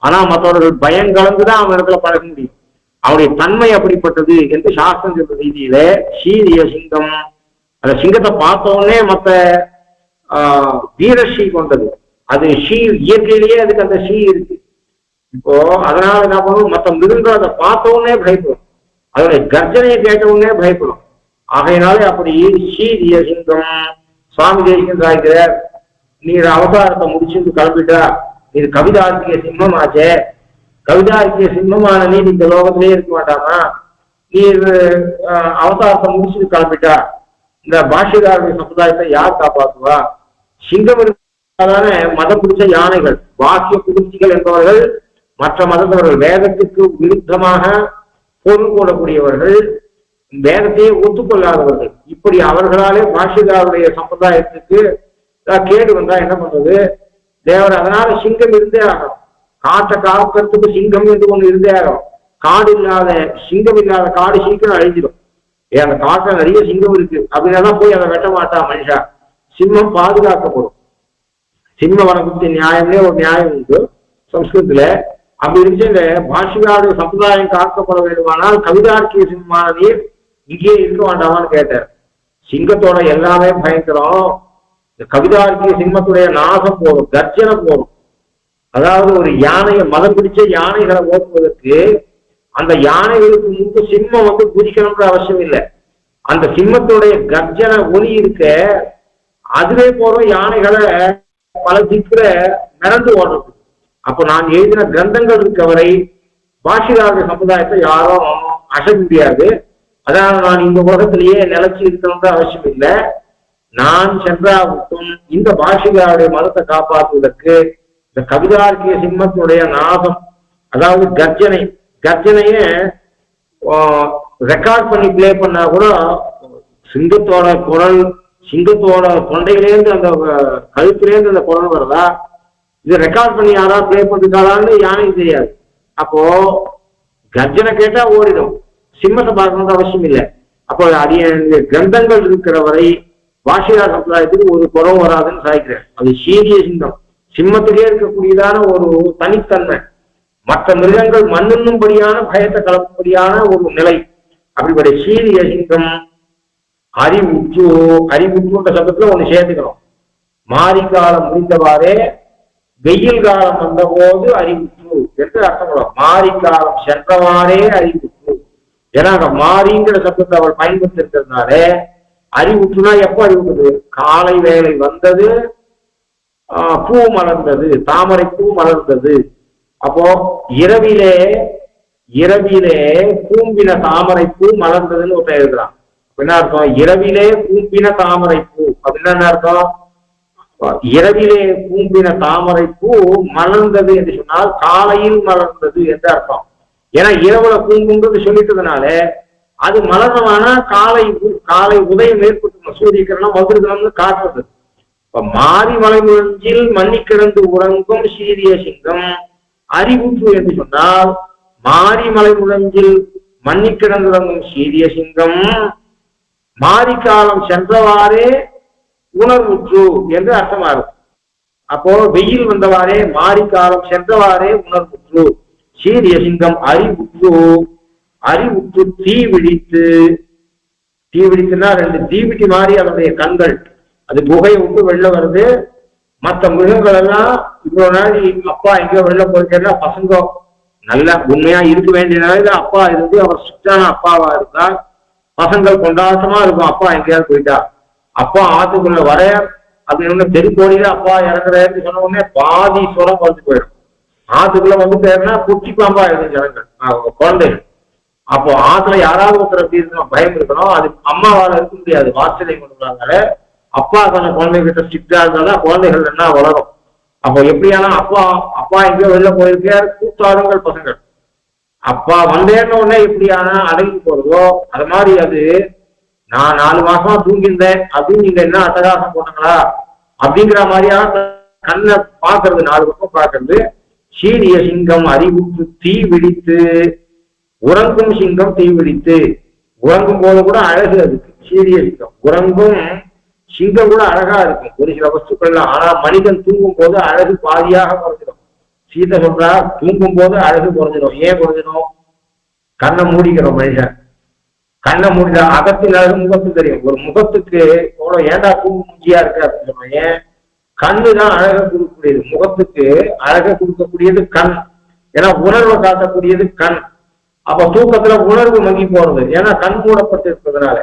[SPEAKER 1] ஆனா மற்றவர்கள் பயம் கலந்துதான் அவன் இடத்துல பழக முடியும். அவனுடைய தன்மை அப்படிப்பட்டது என்று சாஸ்திரம் சொல்ற ரீதியில சீரிய சிங்கம். அந்த சிங்கத்தை பார்த்தோன்னே மற்ற வீரஸ்ரீ கொண்டது. அது ஷீ இயற்கையிலேயே அதுக்கு அந்த ஷீ இருக்கு. இப்போ அதனால என்ன பண்ணும், மற்ற மிருகங்கள் அதை பார்த்த உடனே பயப்படும், அதோடைய கர்ஜனையை கேட்ட உடனே பயப்படும். ஆகையினாலே அப்படி சீரிய சிங்கம் சுவாமி தேசிகன் சாய்க்கிறார், நீர் அவதாரத்தை முடிச்சுட்டு கிளம்பிட்டா இது கவிதார்க்கிய சிம்மம் ஆச்சே, கவிதார்க்கிய சிம்மமான நீர் இந்த லோகத்திலே இருக்க மாட்டாமா, நீர் அவதாரத்தை முடிச்சுட்டு கிளம்பிட்டா இந்த பாஷ்யக்காரருடைய சமுதாயத்தை யார் காப்பாற்றுவா? சிங்கம் இருக்காதான மதம் பிடிச்ச யானைகள், வாக்கிய குடிச்சிகள் என்பவர்கள், மற்ற மதத்தவர்கள், வேதத்துக்கு விருத்தமாக பொருள் போடக்கூடியவர்கள், வேதத்தையே ஒத்துக்கொள்ளாதவர்கள், இப்படி அவர்களாலே பாஷ்யக்காரருடைய சமுதாயத்துக்கு கேடு வந்தா என்ன பண்றது? தேவர் அதனால சிங்கம் இருந்தே ஆகணும். காட்டை காக்கிறதுக்கு சிங்கம் என்று ஒண்ணு இருந்தே ஆகணும். காடு இல்லாத சிங்கம் இல்லாத காடு சீக்கிரம் அழிஞ்சிடும். அந்த காட்டுல நிறைய சிங்கம் இருக்கு அப்படின்னாதான் போய் அதை வெட்ட மாட்டான் மனுஷா. சிம்மம் பாதுகாக்கப்படும். சிம்ம வனகுப்தி நியாயம்னே ஒரு நியாயம் உண்டு சம்ஸ்கிருதத்துல. அப்படி இருந்துச்சு இந்த பாஷிகாருடைய சமுதாயம் காக்கப்பட வேண்டுமானால் கவிதார்க்கிய சிம்மமான நீர் இங்கேயே இருக்க வேண்டாமான்னு கேட்டார். சிங்கத்தோட எல்லாமே பயங்கரம், இந்த கவிதார்க்கிய சிம்மத்துடைய நாசம் போடும், கர்ஜனை போடும். அதாவது ஒரு யானையை மதம் பிடிச்ச யானைகளை ஓட்டுவதற்கு அந்த யானைகளுக்கு முன்பு சிம்மம் குதிக்கணும்ன்ற அவசியம் இல்லை. அந்த சிம்மத்துடைய கர்ஜன ஒலி இருக்க அதுவே போறோம் யானைகளை பல திக்கிற மிரண்டு ஓடுறது. அப்போ நான் எழுதின கிரந்தங்கள் இருக்கவரை பாஷிகாருடைய சமுதாயத்தை யாரும் அசைக்க முடியாது. அதனால நான் இந்த உலகத்திலேயே நிலைச்சி இருக்கணும்ன்ற அவசியம் இல்லை. நான் சென்றாவுக்கும் இந்த பாஷிகாருடைய மதத்தை காப்பாற்றுவதற்கு இந்த கவிதார்க்கிய சிம்மத்துடைய நாதம், அதாவது கர்ஜனைய ரெக்கார்ட் பண்ணி பிளே பண்ணா கூட சிங்கத்தோட குரல், சிங்கத்தோட தொண்டையிலேருந்து அந்த கழுத்திலேருந்து அந்த குரல் வருதா, இது ரெக்கார்ட் பண்ணி யாரா பிளே பண்ணிருக்காளான்னு யானைக்கு தெரியாது. அப்போ கர்ஜனை கேட்டா ஓடிடும், சிம்மத்தை பார்க்கணுன்ற அவசியம் இல்லை. அப்போ அடிய கிரந்தங்கள் இருக்கிற வரை பாஷிகார் சமுதாயத்துக்கு ஒரு குறவு வராதுன்னு சாய்க்கிறேன். அது சீரிய சிங்கம், சிம்மத்திலே இருக்கக்கூடியதான ஒரு தனித்தன்மை, மற்ற மிருகங்கள் மண்ணும்படியான பயத்தை கலப்பும்படியான ஒரு நிலை. அப்படிப்பட்ட சீரிய சிங்கம் அறிவுற்றுன்ற சப்தத்துல ஒண்ணு சேர்த்துக்கணும். மாரிக்காலம் முடிந்தவாறே வெயில் காலம் வந்த போது அறிவுற்று என்று அர்த்தம் பண்ணலாம். மாரிக்காலம் சென்றவாறே அறிவுற்று. ஏன்னா அந்த மாரிங்கிற சப்தத்தை அவள் பயன்படுத்தி இருக்கிறதுனால அறிவுற்றுனா எப்போ அறிவுற்றது? காலை வேலை வந்தது, பூ மலர்ந்தது, தாமரை பூ மலர்ந்தது. அப்போ இரவிலே பூம்பின தாமரை பூ மலர்ந்ததுன்னு ஒருத்தர் எழுதுறான். என்ன அர்த்தம்? இரவிலே பூம்பின தாமரை பூ அப்படின்னா என்ன அர்த்தம்? இரவிலே பூம்பின தாமரை பூ மலர்ந்தது என்று சொன்னால் காலையில் மலர்ந்தது என்று அர்த்தம். ஏன்னா இரவுல பூங்குன்றது சொல்லிட்டதுனால அது மலர்ந்தமான காலை உதயம் ஏற்பட்டு சூரியக்கிரணம் வந்திருக்கணும்னு காட்டுறது. இப்ப மாரி மலை முழஞ்சில் மண்ணி கிடந்து உறங்கும் சீரிய சிங்கம் அறிவுற்று என்று சொன்னால் மாரிமலை முழஞ்சில் மண்ணி கிடந்து உறங்கும் சீரிய சிங்கம் மாரிக்காலம் சென்றவாறே உணர்வுற்று என்று அர்த்தமா இருக்கும். அப்போ வெயில் வந்தவாறே மாரிக்காலம் சென்றவாறே உணர்வுற்று. சீரிய சிங்கம் அறிவுற்று தீ விழித்துன்னா ரெண்டு தீவிட்டி மாறி அதனுடைய கண்கள், அது புகையை விட்டு வெளில வருது. மற்ற மிருகங்கள் எல்லாம் இவ்வளவு நாள் அப்பா எங்கேயோ வெளில போயிருக்கா, பசங்க நல்ல உண்மையா இருக்க வேண்டிய நிலையில அப்பா இருந்து அவர் சுத்தான அப்பாவா இருந்தா பசங்கள் கொண்டாட்டமா இருக்கும். அப்பா எங்கேயாவது போயிட்டா, அப்பா ஆத்துக்குள்ள வர அப்படின்னு தெருக்கோடியில அப்பா இறங்குறேன்னு சொன்ன உடனே பாதி சுரம் வந்து போயிடும். ஆத்துக்குள்ள வந்து பேருனா குட்டி பாம்பா எழுதும் ஜனங்கள், குழந்தைகள். அப்போ ஆத்துல யாராவது ஒருத்தர் எப்படி இருக்கணும், பயம் இருக்கணும். அது அம்மாவால இருக்க முடியாது, வாசலை கொண்டுனால அப்பா தன்னை குழந்தைகிட்ட ஸ்ட்ரிக்டா இருந்தாலும் குழந்தைகள் என்ன வளரும். அப்போ எப்படியானா அப்பா எங்கேயோ வெளில போயிருக்கார், கூத்தாடுங்கள் பசங்கள். அப்பா வந்தேன்னு உடனே எப்படியானா அடங்கி போறதோ அது மாதிரி அது நான் 4 மாசமா தூங்கியிருந்தேன் அப்படின்னு நீங்க என்ன அட்டகாசம் போட்டாங்களா அப்படிங்கிற மாதிரியான கண்ணை பாக்குறது, 4 பக்கம் பாக்குறது. சீரிய சிங்கம் அறிவுற்று தீ விழித்து உறங்கும் சிங்கம் தீ விழித்து. உறங்கும் போது கூட அழகு அதுக்கு. சீரிய சிங்கம் உறங்கும் சிங்கம் கூட அழகா இருக்கும் ஒரு சில வஸ்துக்கள். ஆனா மனிதன் தூங்கும் போது அழகு பாதியாக குறைஞ்சிடும். சீதை சொல்றா தூங்கும் போது அழகு குறைஞ்சிடும். ஏன் குறைஞ்சிடும்? கண்ணை மூடிக்கிறோம் மனுஷன். கண்ணை மூடிதா அகத்தின் அழகு முகத்துக்கு தெரியும். ஒரு முகத்துக்கு எவ்வளவு ஏண்டா தூங்கு மூஞ்சியா இருக்கு அப்படின்னு சொன்னா, ஏன் கண்ணுதான் அழகை கொடுக்கக்கூடியது. முகத்துக்கு அழகை கொடுக்கக்கூடியது கண். ஏன்னா உணர்வை காட்டக்கூடியது கண். அப்ப தூக்கத்துல உணர்வு மங்கி போறது, ஏன்னா கண் மூடப்பட்டு இருக்கிறதுனால.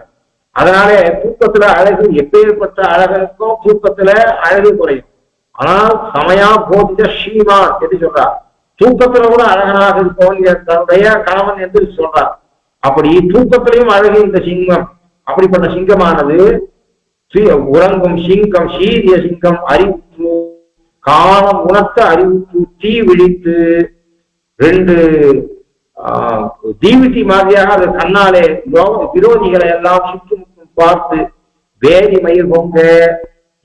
[SPEAKER 1] அதனாலே தூக்கத்துல அழகு எப்பேற்பட்ட அழகுக்கும் தூக்கத்துல அழகு குறையும். ஆனால் சமயா போதித ஸ்ரீமான் என்று சொல்றார். தூக்கத்துல கூட அழகனாக இருப்பவன் தன்னுடைய கணவன் என்று சொல்றார். அப்படி தூக்கத்திலையும் அழகு இந்த சிங்கம். அப்படிப்பட்ட சிங்கமானது உறங்கும் சிங்கம் சீரிய சிங்கம் அறிவுற்று காலம் உணர்த்த அறிவுற்று தீ விழித்து ரெண்டு தீவிட்டி மாதிரியாக அது கண்ணாலே விரோதிகளை எல்லாம் சுற்றுமுற்றும் பார்த்து வேரி மயிர் பொங்க,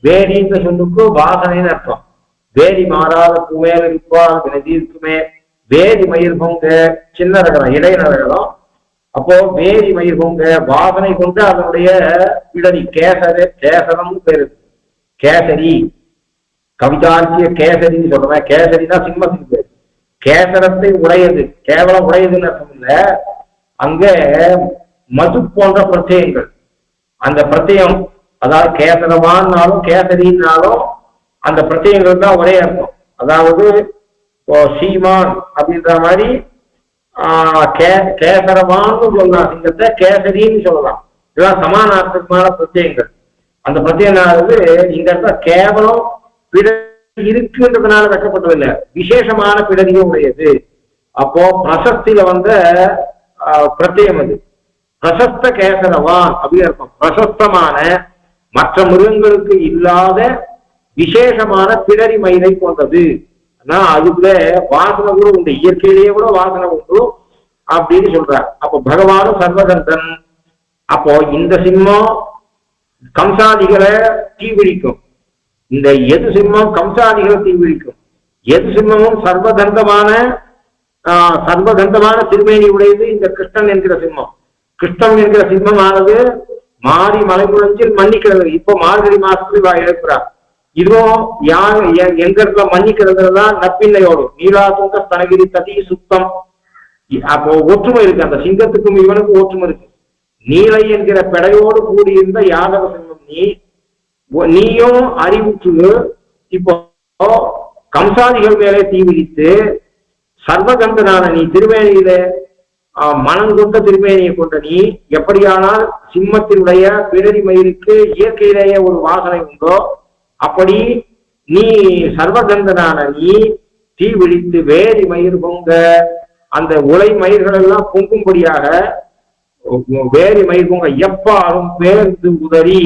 [SPEAKER 1] வேரின்ற சொல்லுக்கு வாசனைன்னு அர்த்தம். வேரி மாறாத பூமேல இருப்பார் வினதி இருக்குமே. வேரி மயிர் பொங்க சின்ன ரகரம் இடைய ரகரம். அப்போ வேரி மயிர் பொங்க வாசனை கொண்டு அதனுடைய பிடரி கேசரம் பேரு கேசரி. கவிதார்த்திய கேசரின்னு சொல்றேன். கேசரிதான் சிம்மத்துக்கு பேரு. கேசரத்தை உடையது கேவலம் உடையதுன்னு அர்த்தம் இல்ல. அங்க மது போன்ற பிரத்யங்கள், அந்த பிரத்யம் அதாவது கேசரமானாலும் கேசரின்னாலும் அந்த பிரத்யங்கள் தான் ஒரே அர்த்தம். அதாவது சீமான் அப்படின்ற மாதிரி கேசரமான்னு சொல்லலாம், சிங்கத்தை கேசரின்னு சொல்லலாம். இதெல்லாம் சமானார்த்தமான பிரத்யங்கள். அந்த பிரத்யங்களானது இந்த இடத்துல கேவலம் இருக்குன்றதுனால வைக்கப்பட்டதில்லை, விசேஷமான பிடரியும் உடையது. அப்போ பிரசஸ்தில வந்த பிரத்யம் அது பிரசஸ்த கேசரவான் அப்படின்னு இருக்கும். பிரசஸ்தமான மற்ற மிருகங்களுக்கு இல்லாத விசேஷமான பிடரி மயிரை கொண்டது. ஆனா அதுக்குள்ள வாசனை கூட உண்டு, இயற்கையிலேயே கூட வாசனை உண்டு அப்படின்னு சொல்றார். அப்போ பகவானும் சர்வகந்தன். அப்போ இந்த சிம்மம் கம்சாதிகளை தீவிழிக்கும். இந்த எது சிம்மம் கம்சாதிகளை தீவிழிக்கும். எது சிம்மமும் சர்வகந்தமான திருமேனி உடையது இந்த கிருஷ்ணன் என்கிற சிம்மம். கிருஷ்ணன் என்கிற சிம்மமானது மாறி மலைமுழஞ்சில் மன்னிக்கிறது. இப்போ மார்கழி மாசத்துல எழுப்புறார். இதுவும் யார் எங்க இடத்துல மன்னிக்கிறதுனா நப்பின்னையோடு நீலாதுங்க ஸ்தனகிரி ததி சுத்தம். அப்போ ஒற்றுமை இருக்கு, அந்த சிங்கத்துக்கும் இவனுக்கும் ஒற்றுமை இருக்கு. நீலை என்கிற பெடையோடு கூடியிருந்த யாதவ சிம்மம் நீயும் அறிவுற்று இப்போ கம்சாதிகள் மேலே தீவிரித்து சர்வகந்தனான நீ திருமேனியில மனம் கொண்ட திருமேனியை கொண்ட நீ எப்படியானால் சிம்மத்தினுடைய பிடரி மயிருக்கு இயற்கையிலேயே ஒரு வாசனை உண்டோ அப்படி நீ சர்வகந்தனான நீ தீ விழித்து வேரி மயிர் பொங்க அந்த உலை மயிர்கள் எல்லாம் பொங்கும்படியாக வேரி மயிர் பொங்க எப்பாலும் பேர்ந்து உதறி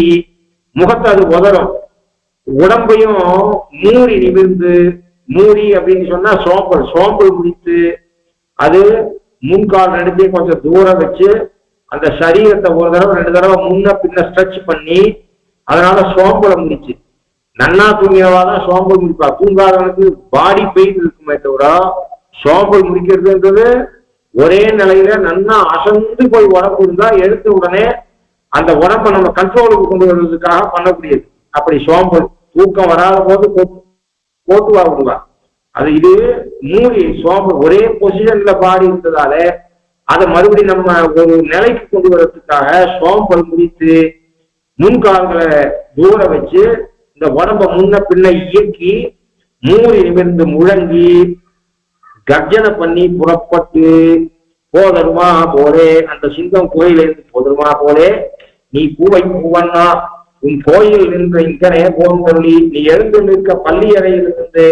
[SPEAKER 1] முகத்தை அது உதறும். உடம்பையும் மூடி நிமிர்ந்து, மூடி அப்படின்னு சொன்னா சோம்பல் முடித்து அது முன்கால் நடத்தி கொஞ்சம் தூரம் வச்சு அந்த சரீரத்தை ஒரு தடவை 2 தடவை முன்ன பின்ன ஸ்ட்ரெச் பண்ணி அதனால சோம்பலை முடிச்சு. நன்னா தூங்கினவாதான் சோம்பல் முடிப்பா. தூங்காதவனுக்கு பாடி பெயின் இருக்குமே தவிர சோம்பல் முடிக்கிறதுன்றது ஒரே நிலையில நன்னா அசந்து போய் உடம்பு இருந்தா எடுத்த உடனே அந்த உடம்பை நம்ம கண்ட்ரோலுக்கு கொண்டு வருவதற்காக பண்ணக்கூடியது. அப்படி சோம்பல் தூக்கம் வராத போது போட்டுவா விடுவா. அது இது மூடி சோம்பல் ஒரே பொசிஷன்ல பாடி இருந்ததால அதை மறுபடியும் நம்ம ஒரு நிலைக்கு கொண்டு வர்றதுக்காக சோம்பல் முடித்து முன்கால்களை தூர வச்சு இந்த உடம்ப முன்ன பின்ன இயக்கி மூடி நிமிர்ந்து முழங்கி கர்ஜனை பண்ணி புறப்பட்டு போதருமா போலே அந்த சிங்கம் கோயிலிருந்து போதருமா போலே நீ பூவை பூவண்ணா உன் கோயில் நின்ற இங்கனே போந்தருளி நீ எழுந்து நிற்க பள்ளியறையிலிருந்து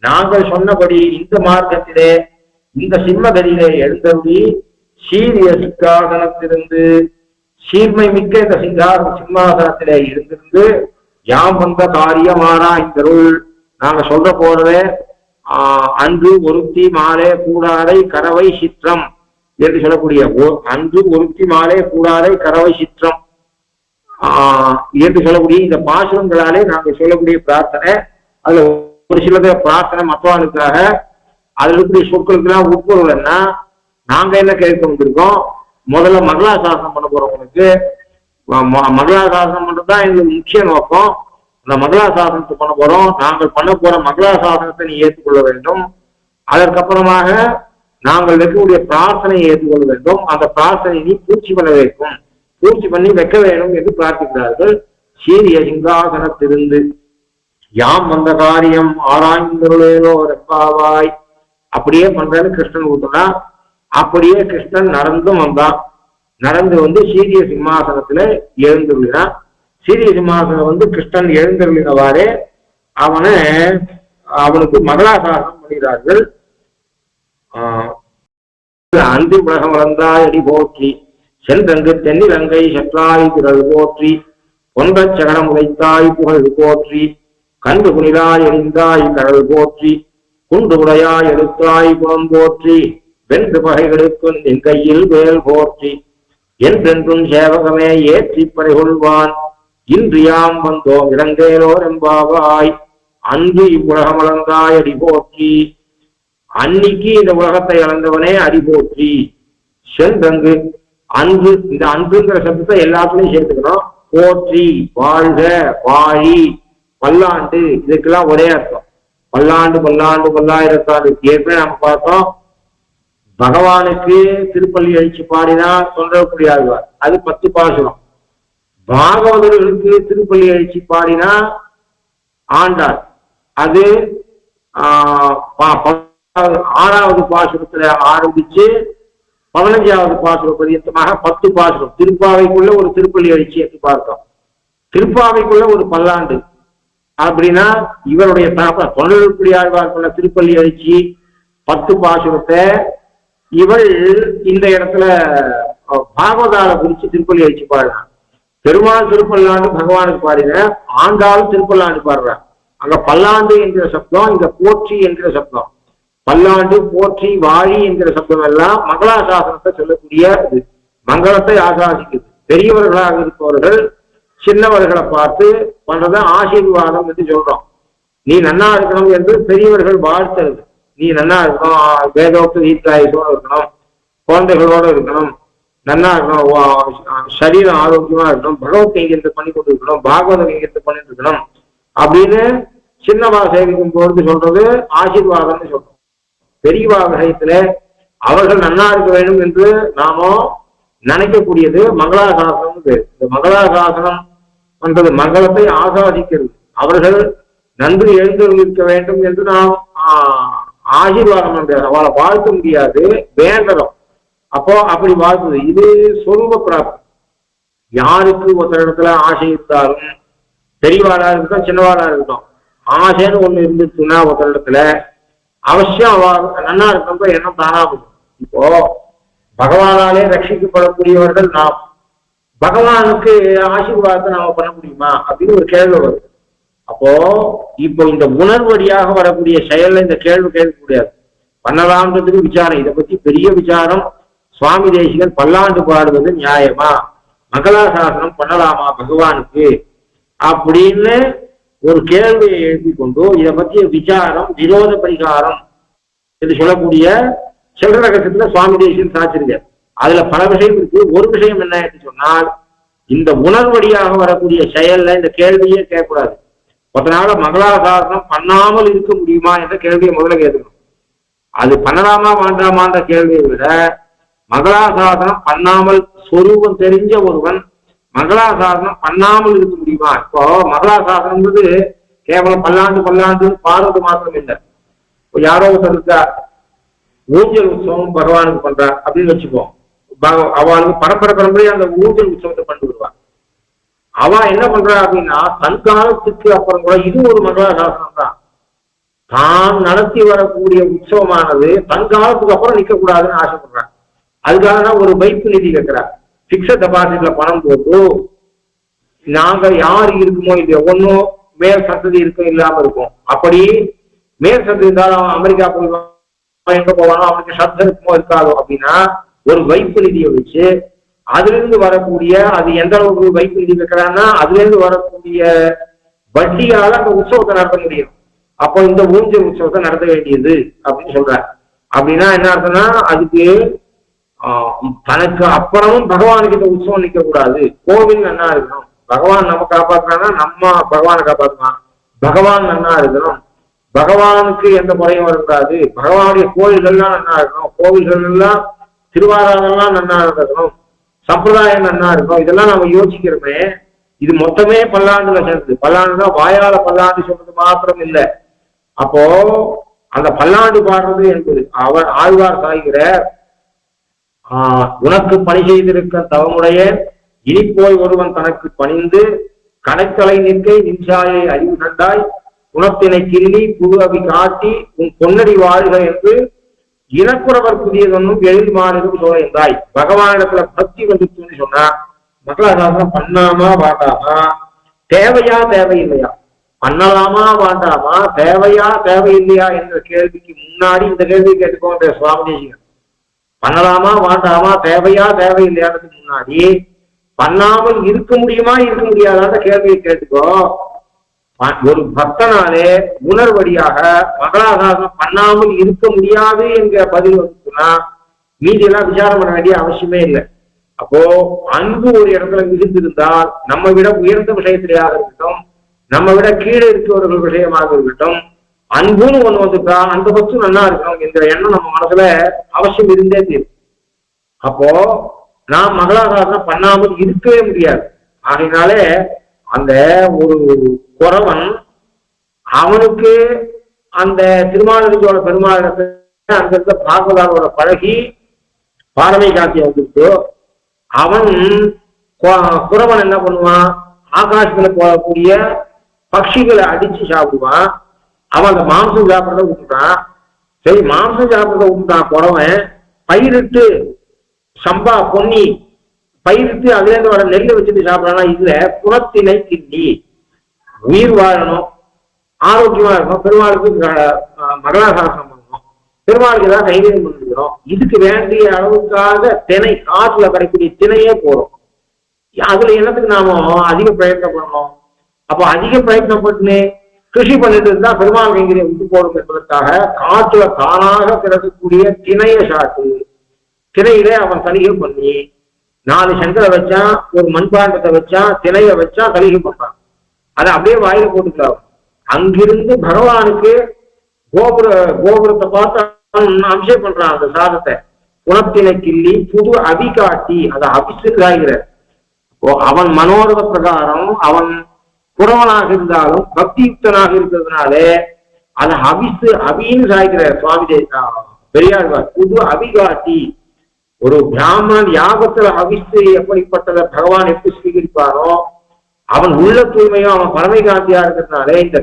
[SPEAKER 1] நாங்கள் சொன்னபடி இந்த மார்க்கத்திலே இந்த சிம்மகரியிலே எழுந்தருளி சீரிய சிங்காசனத்திலிருந்து சீர்மை மிக்க இந்த சிம்மாசனத்திலே இருந்திருந்து யாம் வந்த காரியமானா இந்தருள் நாங்க சொல்ற போறதே அன்று ஒருத்தி மாலே கூடாரை கரவை சிற்றம் என்று சொல்லக்கூடிய அன்று ஒருத்தி மாலே கூடாரை கரவை சிற்றம் என்று சொல்லக்கூடிய இந்த பாசுரங்களாலே நாங்கள் சொல்லக்கூடிய பிரார்த்தனை. அதுல ஒரு சிலத பிரார்த்தனை மற்றவாளுக்காக அதுல இருக்கக்கூடிய சொற்களுக்கெல்லாம் உட்பொருள்னா நாங்க என்ன கேட்க வந்திருக்கோம். முதல்ல மங்களாசாசனம் பண்ண போறவங்களுக்கு மங்களாசாசனம் பண்றதுதான் எங்களுக்கு முக்கிய நோக்கம். அந்த மங்களாசாசனத்தை பண்ண போறோம். நாங்கள் பண்ண போற மங்களாசாசனத்தை நீ ஏற்றுக்கொள்ள வேண்டும். அதற்கப்புறமாக நாங்கள் வைக்கக்கூடிய பிரார்த்தனையை ஏற்றுக்கொள்ள வேண்டும். அந்த பிரார்த்தனை நீ பூர்த்தி பண்ண வைக்கும், பூர்த்தி பண்ணி வைக்க வேண்டும் என்று பிரார்த்திக்கிறார்கள். சீரிய சிங்காசனத்திலிருந்து யாம் வந்த காரியம் ஆராய்ந்தருளேனோ ரெப்பாவாய் அப்படியே பண்றேன்னு கிருஷ்ணன் ஊத்துனா அப்படியே கிருஷ்ணன் நடந்தும் வந்தான். நடந்து வந்து சீரிய சிம்மாசனத்துல எழுந்துள்ளான். சீரிய சிம்மாசனம் வந்து கிருஷ்ணன் எழுந்துள்ளவாறே அவனுக்கு மங்களாசாசனம் பண்ணுகிறார்கள். அன்றி உலகம் வளர்ந்தாய் அடி போற்றி, சென்றங்கு தென்னிலங்கை செற்றாய் திரள் போற்றி, ஒன்றச் சகடம் உதைத்தாய் புகழ் போற்றி, கண்டு குனிலாய் எழிந்தாய் கடல் போற்றி, குண்டு உடையாய் எடுத்தாய் குணம் போற்றி, வென்று பகைகளுக்கு என் கையில் வேல் போற்றி, என்றென்றும் சேவகமே ஏற்றி பறைகொள்வான், இன்று யாம் வந்தோம் இளங்கேலோர் எம்பாவாய், அன்று இவ்வுலகம் அளந்தாய் அடி போற்றி. அன்னைக்கு இந்த உலகத்தை அளந்தவனே அடி போற்றி. சென்றங்கு அன்று, இந்த அன்றுங்கிற சப்தத்தை எல்லாத்துலயும் சேர்த்துக்கணும். போற்றி, வாழ்க, வாழி, பல்லாண்டு, இதுக்கெல்லாம் ஒரே அர்த்தம். பல்லாண்டு பல்லாண்டு பல்லாயிரத்தாண்டு. ஏற்கனவே நம்ம பார்த்தோம், பகவானுக்கு திருப்பள்ளி அழிச்சு பாடினா தொண்டரக்கூடிய ஆழ்வார், அது 10 பாசுரம். பாகவதர்களுக்கு திருப்பள்ளி அழிச்சு பாடினா ஆண்டார், அது 6வது பாசுரத்துல ஆரம்பிச்சு 15வது பாசுரம் பரியந்தமாக 10 பாசுரம். திருப்பாவைக்குள்ள ஒரு திருப்பள்ளி அழிச்சு என்று பார்த்தோம். திருப்பாவைக்குள்ள ஒரு பல்லாண்டு அப்படின்னா இவருடைய தொண்டரக்கூடிய ஆழ்வார் கொண்ட திருப்பள்ளி அழிச்சு 10 பாசுரத்தை இவள் இந்த இடத்துல பாகவதால குறிச்சு திருப்பள்ளி அழிச்சு பாடுறான். பெருமாள் திருப்பல்லாண்டு பகவானுக்கு பாடின, ஆண்டாலும் திருப்பல்லாண்டு பாடுறான். அங்க பல்லாண்டு என்கிற சப்தம், இங்க போற்றி என்கிற சப்தம். பல்லாண்டு, போற்றி, வாழி என்கிற சப்தம் எல்லாம் மங்களாசாசனத்தை சொல்லக்கூடிய இது. மங்களத்தை ஆசாசிக்குது. பெரியவர்களாக இருப்பவர்கள் சின்னவர்களை பார்த்து பண்றத ஆசீர்வாதம் என்று சொல்றோம். நீ நன்னா இருக்கணும் என்று பெரியவர்கள் வாழ்த்துறது. நீ நன்னா இருக்கணும், வேதோக்த தீர்க்காயுசோட இருக்கணும், குழந்தைகளோட இருக்கணும், நன்னா இருக்கணும், சரீரம் ஆரோக்கியமா இருக்கணும், பகவத் கைங்கரியத்தை பண்ணி கொண்டு இருக்கணும், பாகவத கைங்கரியத்தை பண்ணிட்டு இருக்கணும் அப்படின்னு சின்னவா சேவிக்கும் பொழுது சொல்றது ஆசீர்வாதம்னு சொல்றோம். பெரியவா விஷயத்துல அவர்கள் நன்னா இருக்க வேண்டும் என்று நாம நினைக்கக்கூடியது மங்களாசாசனம். இந்த மங்களாசாசனம் பண்றது மங்களத்தை ஆசாதிக்கிறது. அவர்கள் நன்றி எழுந்திருக்க வேண்டும் என்று நாம் ஆசீர்வாதம் முடியாது, அவளை வாழ்த்த முடியாது, வேண்டணும். அப்போ அப்படி வாழ்த்துது. இது சொரூப பிராப்தி. யாருக்கு ஒருத்தர் இடத்துல ஆசை இருந்தாலும், பெரியவாளா இருக்கட்டும் சின்னவாளா இருக்கட்டும், ஆசைன்னு ஒண்ணு இருந்துச்சுன்னா ஒருத்தர் இடத்துல அவசியம் அவ நன்னா இருக்கிற எண்ணம் தானா போகும். இப்போ பகவானாலே ரட்சிக்கப்படக்கூடியவர்கள் நாம், பகவானுக்கு ஆசீர்வாதத்தை நாம பண்ண முடியுமா அப்படின்னு ஒரு கேள்வி வருது. அப்போ இப்போ இந்த உணர்வடியாக வரக்கூடிய செயல்ல இந்த கேள்வி கேட்க முடியாது. பண்ணலாம்ன்றதுக்கு விசாரம், இதை பத்தி பெரிய விசாரம். சுவாமி தேசிகன் பல்லாண்டு பாடுவது நியாயமா, மங்களாசாசனம் பண்ணலாமா பகவானுக்கு அப்படின்னு ஒரு கேள்வியை எழுதி கொண்டு இதை பற்றிய விசாரம், விரோத பரிகாரம் என்று சொல்லக்கூடிய செல்வரகத்துல சுவாமி தேசிகன் சாச்சிருக்கார். அதுல பல விஷயம் இருக்கு. ஒரு விஷயம் என்ன என்று சொன்னால், இந்த உணர்வடியாக வரக்கூடிய செயல்ல இந்த கேள்வியே கேட்கக்கூடாது. ஒருத்தனால மங்களாசாசனம் பண்ணாமல் இருக்க முடியுமா என்ற கேள்வியை முதல்ல கேட்கணும். அது பண்ணலாமா வேண்டாமான்ற கேள்வியை விட, மங்களாசாசனம் பண்ணாமல் சொரூபம் தெரிஞ்ச ஒருவன் மங்களாசாசனம் பண்ணாமல் இருக்க முடியுமா? இப்போ மங்களாசாசனம்ன்றது கேவலம் பல்லாண்டு பல்லாண்டு பாடுறது மாத்திரம் இல்லை. இப்போ யாரோ ஒருத்தர் இருக்கா, ஊஞ்சல் உற்சவம் பகவானுக்கு பண்றா அப்படின்னு வச்சுப்போம். அவளுக்கு பரம்பரை பரம்பரையா அந்த ஊஞ்சல் உற்சவத்தை பண்ணி விடுவான். அவன் என்ன பண்றா அப்படின்னா, தன் காலத்துக்கு அப்புறம் கூட இது ஒரு மங்களாசாசனம் தான். தான் நடத்தி வரக்கூடிய உற்சவமானது தன் காலத்துக்கு அப்புறம் நிக்க கூடாதுன்னு ஆசைப்படுறான். அதுக்காக தான் ஒரு வைப்பு நிதி கேட்கிறார். பிக்சட் டெபாசிட்ல பணம் போட்டு நாங்க யார் இருக்குமோ இல்லையோ, ஒன்னும் மேல் சந்ததி இருக்கும் இல்லாம இருக்கும். அப்படி மேல் சந்ததி இருந்தாலும் அவன் அமெரிக்கா போய் எங்க போவானோ, அவனுக்கு சத்தம் இருக்குமோ இருக்காதோ அப்படின்னா ஒரு வைப்பு நிதியை வச்சு அதுல இருந்து வரக்கூடிய, அது எந்த அளவுக்கு வைப்பு நிதி வைக்கிறான்னா அதுல இருந்து வரக்கூடிய வட்டியால அந்த உற்சவத்தை நடத்த முடியும். அப்போ இந்த ஊஞ்சல் உற்சவத்தை நடத்த வேண்டியது அப்படின்னு சொல்றாரு. அப்படின்னா என்ன அர்த்தம்னா, அதுக்கு தனக்கு அப்புறமும் பகவானுக்கு இந்த உற்சவம் நிக்க கூடாது. கோவில் நன்னா இருக்கணும், பகவான் நம்ம காப்பாற்றுறான்னா நம்ம பகவானை காப்பாற்றுவான். பகவான் நன்னா இருக்கணும், பகவானுக்கு எந்த குறையும் வரக்கூடாது. பகவானுடைய கோவில்கள்லாம் நன்னா இருக்கணும், கோவில்கள் எல்லாம் திருவாராதெல்லாம் நன்னா இருக்கணும், சம்பிரதாயம் நன்னா இருக்கும். இதெல்லாம் நம்ம யோசிக்கிறோமே, இது மொத்தமே பல்லாண்டுல சேர்ந்தது. பல்லாண்டுதான் வாயால பல்லாண்டு சொல்றது மாத்திரம் இல்லை. அப்போ அந்த பல்லாண்டு பாடுறது என்பது அவர் ஆழ்வார் சாய்கிற உனக்கு பணி செய்திருக்க தவமுடைய இனிப்போய் ஒருவன் தனக்கு பணிந்து கடைத்தலை நிற்கை நின்றாயை அறிவு கண்டாய் குணத்தினை கிள்ளி புது அவி காட்டி உன் பொன்னடி வாழ்க என்று இனக்குறவர் புதியதொன்னும் எழில் மாநிலம் சோழைந்தாய். பகவானிடத்துல பக்தி வந்துச்சுன்னு சொன்னா மகளாசாசனம் பண்ணாமா வாண்டாமா, தேவையா தேவையில்லையா, பண்ணலாமா வாண்டாமா, தேவையா தேவையில்லையா என்ற கேள்விக்கு முன்னாடி இந்த கேள்வி கேட்டுக்கோங்க சுவாமி தேசிகன். பண்ணலாமா வாண்டாமா, தேவையா தேவையில்லையானதுக்கு முன்னாடி பண்ணாமல் இருக்க முடியுமா இருக்க முடியாதான்ற கேள்வியை கேட்டுக்கோ. ஒரு பக்தனாலே உணர்வடியாக மகளாசாசனம் பண்ணாமல் இருக்க முடியாது என்கிற பதில் வந்துச்சுன்னா மீதி எல்லாம் விசாரம் பண்ண வேண்டிய அவசியமே இல்லை. அப்போ அன்பு ஒரு இடத்துல மிகுந்திருந்தால் நம்ம விட உயர்ந்த விஷயத்திலேயாக இருக்கட்டும், நம்ம விட கீழே இருக்கிறவர்கள் விஷயமாக இருக்கட்டும், அன்புன்னு ஒண்ணு வந்துட்டா அந்த பட்சம் நல்லா இருக்கணும் என்கிற எண்ணம் நம்ம மனசுல அவசியம் இருந்தே தீரும். அப்போ நாம் மகளாசாசனம் பண்ணாமல் இருக்கவே முடியாது. ஆகையினாலே அந்த ஒரு குறவன் அவனுக்கு அந்த திருமாலிருஞ்சோழ பெருமாளிடத்துல அங்கிருந்த பாகவதாரோட பழகி பாரமை காட்சியை வந்துட்டு அவன் குறவன் என்ன பண்ணுவான், ஆகாசத்துல போகக்கூடிய பட்சிகளை அடிச்சு சாப்பிடுவான். அவன் அந்த மாംசம் சாப்பிட்றத விட்டுட்டான். சரி, மாംசம் சாப்பிட்றத விட்டுட்டான் குறவன். பயிரிட்டு சம்பா பொன்னி பயிரிட்டு அதுல இருந்து வர நெல்லை வச்சுட்டு சாப்பிடறானா? இல்ல, குணத்தினை கிண்டி உயிர் வாழணும், ஆரோக்கியமா இருக்கணும், பெருமாளுக்கு மகளாசாசனம் பண்ணணும், பெருமாளுக்கு ஏதாவது கைவியம் பண்ணிக்கிறோம், இதுக்கு வேண்டிய அளவுக்காக திணை காற்றுல கிடைக்கூடிய திணையே போறோம். அதுல என்னத்துக்கு நாம அதிக பிரயத்னம் பண்ணணும்? அப்போ அதிக பிரயத்னம் பண்ணு கிருஷி பண்ணிட்டு இருந்தா பெருமாள் கைங்கரியை விட்டு போடும் என்பதற்காக காற்றுல தானாக கிடைக்கக்கூடிய திணைய சாட்டு திணையில அவன் தலிகை பண்ணி 4 சங்கரை வச்சான், ஒரு மண்பாண்டத்தை வச்சான், திணைய வச்சா தலிகை பண்றான். அதை அப்படியே வாயில போட்டுக்கலாம். அங்கிருந்து பகவானுக்கு கோபுரத்தை பார்த்து அபிஷேகம் பண்றான். அந்த சாதத்தை குணத்தினை கிள்ளி புது அவி காட்டி அதை அபிஷேகாகிற அவன் மனோரத பிரகாரம் அவன் புறவனாக இருந்தாலும் பக்தியுக்தனாக இருக்கிறதுனாலே அதை அபின்னு சாய்கிற சுவாமி பெரியாழ்வார். புது அவி காட்டி ஒரு பிராமணன் யாகத்துல அவிஸ்து எப்படிப்பட்டதை பகவான் எப்படி ஸ்வீகரிப்பாரோ அவன் உள்ள தூய்மையும் அவன் பரமை காந்தியா இருக்கிறதுனாலே இந்த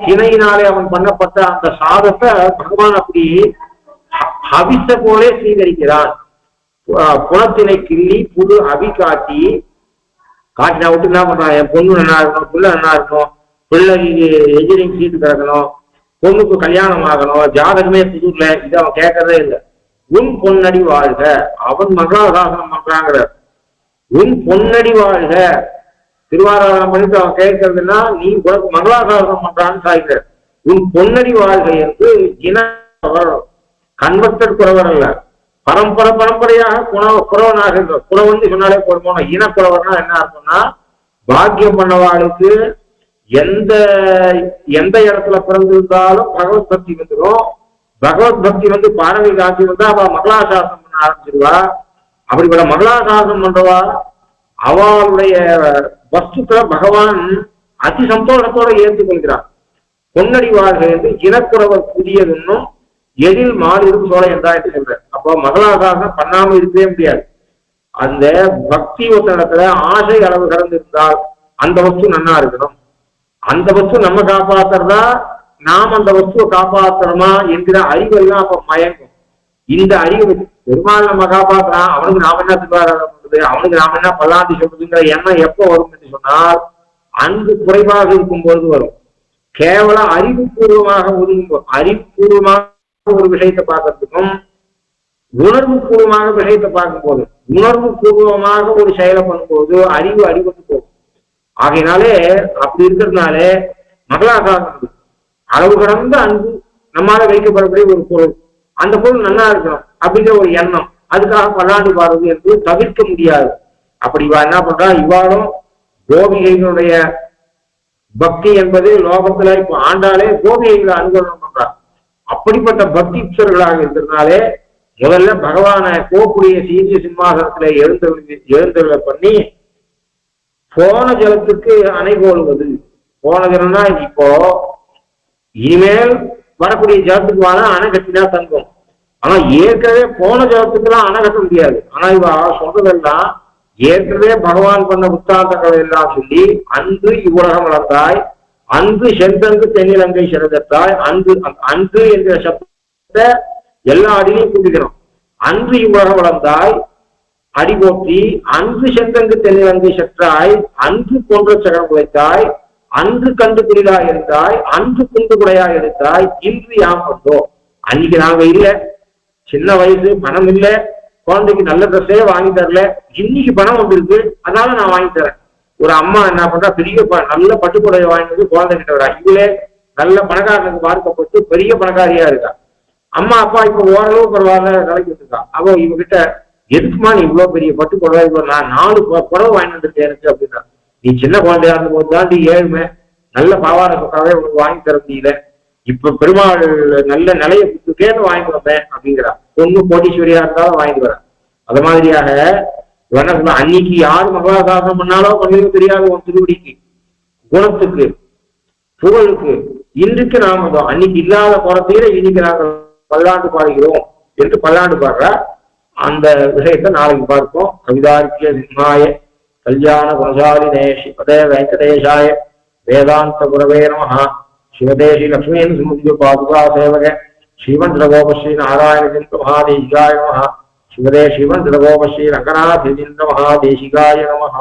[SPEAKER 1] திணையினாலே அவன் பண்ணப்பட்ட அந்த சாதத்தை பகவான் அப்படி அவிச போலே ஸ்வீகரிக்கிறான். குணத்தினை கிள்ளி புது அவி காட்டினா விட்டு என்ன பண்றான், என் பொண்ணு நல்லா இருக்கணும், பிள்ளை நல்லா இருக்கணும், பிள்ளைக்கு என்ஜினியரிங் சீட்டு கிடக்கணும், பொண்ணுக்கு கல்யாணம் ஆகணும், ஜாதகமே புதுல, இது அவன் கேட்கறதே இல்லை. உன் பொன்னடி வாழ்க, அவன் மகளாசாசனம் பண்றாங்கிற உன் பொன்னடி வாழ்க திருவாராதனம் பண்ணிட்டு அவன் கேட்கறதுன்னா நீ உனக்கு மகளாசாசனம் பண்றான்னு சாய்கிற. உன் பொன்னடி வாழ்க என்று கன்வெர்டட் குறவர் அல்ல, பரம்பரையாக குறவனாக இருக்க. குறவன் சொன்னாலே போடுமோ, இனக்குறவர்னா என்ன அர்த்தம்னா பாக்கியம் பண்ணவாளுக்கு எந்த இடத்துல பிறந்திருந்தாலும் பகவத் பக்தி வந்துடும். பகவத் பக்தி வந்து பாரதி காட்சி வந்து அவ மகளாசாசனம் பண்ண ஆரம்பிச்சிருவா. அப்படிப்பட்ட மகளாசாசனம் பண்றவா அவளுடைய வஸ்துக்களை பகவான் அதி சந்தோஷத்தோட ஏற்றுக் கொள்கிறார். பொன்னடி வாழ்க என்று இனக்குறவர் புதியதுன்னும் எதில் மாநிலம் சோழ என்றா என்று சொல்ற. அப்போ மகளாசாசனம் பண்ணாம இருக்கவே முடியாது. அந்த பக்தி ஒத்தனத்துல ஆசை அளவு கடந்து இருந்தால் அந்த வஸ்து நன்னா இருக்கணும். அந்த வஸ்து நம்ம காப்பாத்துறதா நாம் அந்த வஸ்துவை காப்பாத்துறோமா என்கிற அறிவெல்லாம் அப்ப மயங்கும். இந்த அறிவு பெருமாள் நம்ம காப்பாத்துறான், அவனுக்கு நாம என்ன திருவாராதம் பண்றது, அவனுக்கு நாம என்ன பல்லாண்டி சொல்றதுங்கிற எண்ணம் எப்போ வரும் என்று சொன்னால் அன்பு குறைவாக இருக்கும் பொழுது வரும். கேவலம் அறிவுபூர்வமாக ஒதுங்கும்போது, அறிவுபூர்வமாக ஒரு விஷயத்தை பார்க்கறதுக்கும் உணர்வு பூர்வமாக விஷயத்தை பார்க்கும் போது, உணர்வு பூர்வமாக ஒரு செயலை பண்ணும்போது அறிவு அடிபட்டு போகும். ஆகையினாலே அப்படி இருக்கிறதுனாலே மகளாசாசனம் அளவு கடந்த அன்பு நம்மால வைக்கப்படக்கூடிய ஒரு பொருள், அந்த பொருள் நல்லா இருக்கணும் அப்படிங்கிற ஒரு எண்ணம், அதுக்காக பல்லாண்டு பாடுவது என்று தவிர்க்க முடியாது. அப்படி இவா என்ன பண்றா, இவாளும் கோபிகைகளுடைய பக்தி என்பது லோகத்துல இப்ப ஆண்டாலே கோபிகைகளை அனுகரணம் பண்றா. அப்படிப்பட்ட பக்திஸ்வர்களாக இருக்கிறதுனாலே முதல்ல பகவான கோப்புடைய சீரிய சிம்மாசனத்துல எழுந்தருளை பண்ணி போன ஜலத்துக்கு அணை போடுவது. போன ஜலம்னா இப்போ இனிமேல் வரக்கூடிய ஜலத்துக்கு வாழ அணை கட்டினா தங்கும். ஆனா ஏற்கனவே போன ஜபத்துக்கெல்லாம் அணை கட்ட முடியாது. ஆனா இவ சொல்றதெல்லாம் ஏற்கனவே பகவான் பண்ண புத்தாந்தங்களை எல்லாம் சொல்லி, அன்று இவ்வுலகம் வளர்ந்தாய், அன்று செந்தங்கு தென்னிலங்கை சிறந்தாய், அன்று என்ற சப்தத்தை எல்லா அடியிலையும் கூட்டிக்கணும். அன்று இவ்வுலகம் வளர்ந்தாய் அடி போற்றி, அன்று செந்தங்கு தென்னிலங்கை செற்றாய், அன்று போன்ற சகரம் குலைத்தாய், அன்று கண்டு குடிலாய் இருந்தாய், அன்று குண்டு குடையாய் எடுத்தாய், இன்று யாம் வந்தோம். அன்னைக்கு நாங்க இல்ல, சின்ன வயசு, பணம் இல்ல, குழந்தைக்கு நல்ல ட்ரெஸ்ஸே வாங்கி தரல, இன்னைக்கு பணம் வந்திருக்கு அதனால நான் வாங்கி தரேன். ஒரு அம்மா என்ன பண்றா, பெரிய நல்ல பட்டுப்புடைய வாங்கினது குழந்தைகிட்ட வரா, இவளே நல்ல பணக்காரனுக்கு பார்க்கப்பட்டு பெரிய பணக்காரியா இருக்கா. அம்மா அப்பா இப்ப ஓரளவு பரவாயில்ல நிலைக்கு இருக்கா. அவ இவகிட்ட எதுக்குமா நீ இவ்வளவு பெரிய பட்டு புடவை, இவ்வளவு நான் 4 புடவை வாங்கி வந்துட்டேன் எனக்கு அப்படின்னா, நீ சின்ன குழந்தையா இருந்த போது தாண்டி ஏழ்மை, நல்ல பாவாடை பக்காவே உனக்கு வாங்கி தர முடியல, இப்ப பெருமாள் நல்ல நிலையை கேட்டு வாங்கிட்டு வந்தேன் அப்படிங்கிறா. பொண்ணு கோட்டீஸ்வரியா இருந்தாலும் வாங்கிட்டு வரேன். அது மாதிரியாக என்ன சொல்ல, அன்னைக்கு யாரு மகளாசாசனம் பண்ணாலும் கொஞ்சம் தெரியாது உன் திருவடிக்கு, குணத்துக்கு, புகழுக்கு. இன்றைக்கு நாம் அன்னைக்கு இல்லாத குறத்தையில இன்னைக்கு நாங்கள் பல்லாண்டு பாடுகிறோம் என்று பல்லாண்டு பாடுற அந்த விஷயத்தை நாளைக்கு பார்ப்போம். கவிதார்க்கிய சிம்மாய கல்யாண குணசாலினே ஸ்ரீபதே வெங்கடேஷாய வேதாந்த குரவே நமஹ. சிவதே ஸ்ரீ லக்ஷ்மீன் சுமுதிய பாதுகா சேவக ஸ்ரீமன் ரகோபஸ்ரீ நாராயண மகாதேசிகாய நமஹ. சிவதே ஸ்ரீமன் ரகோபஸ்ரீ ரங்கநாத மகாதேசிகாய நமஹ.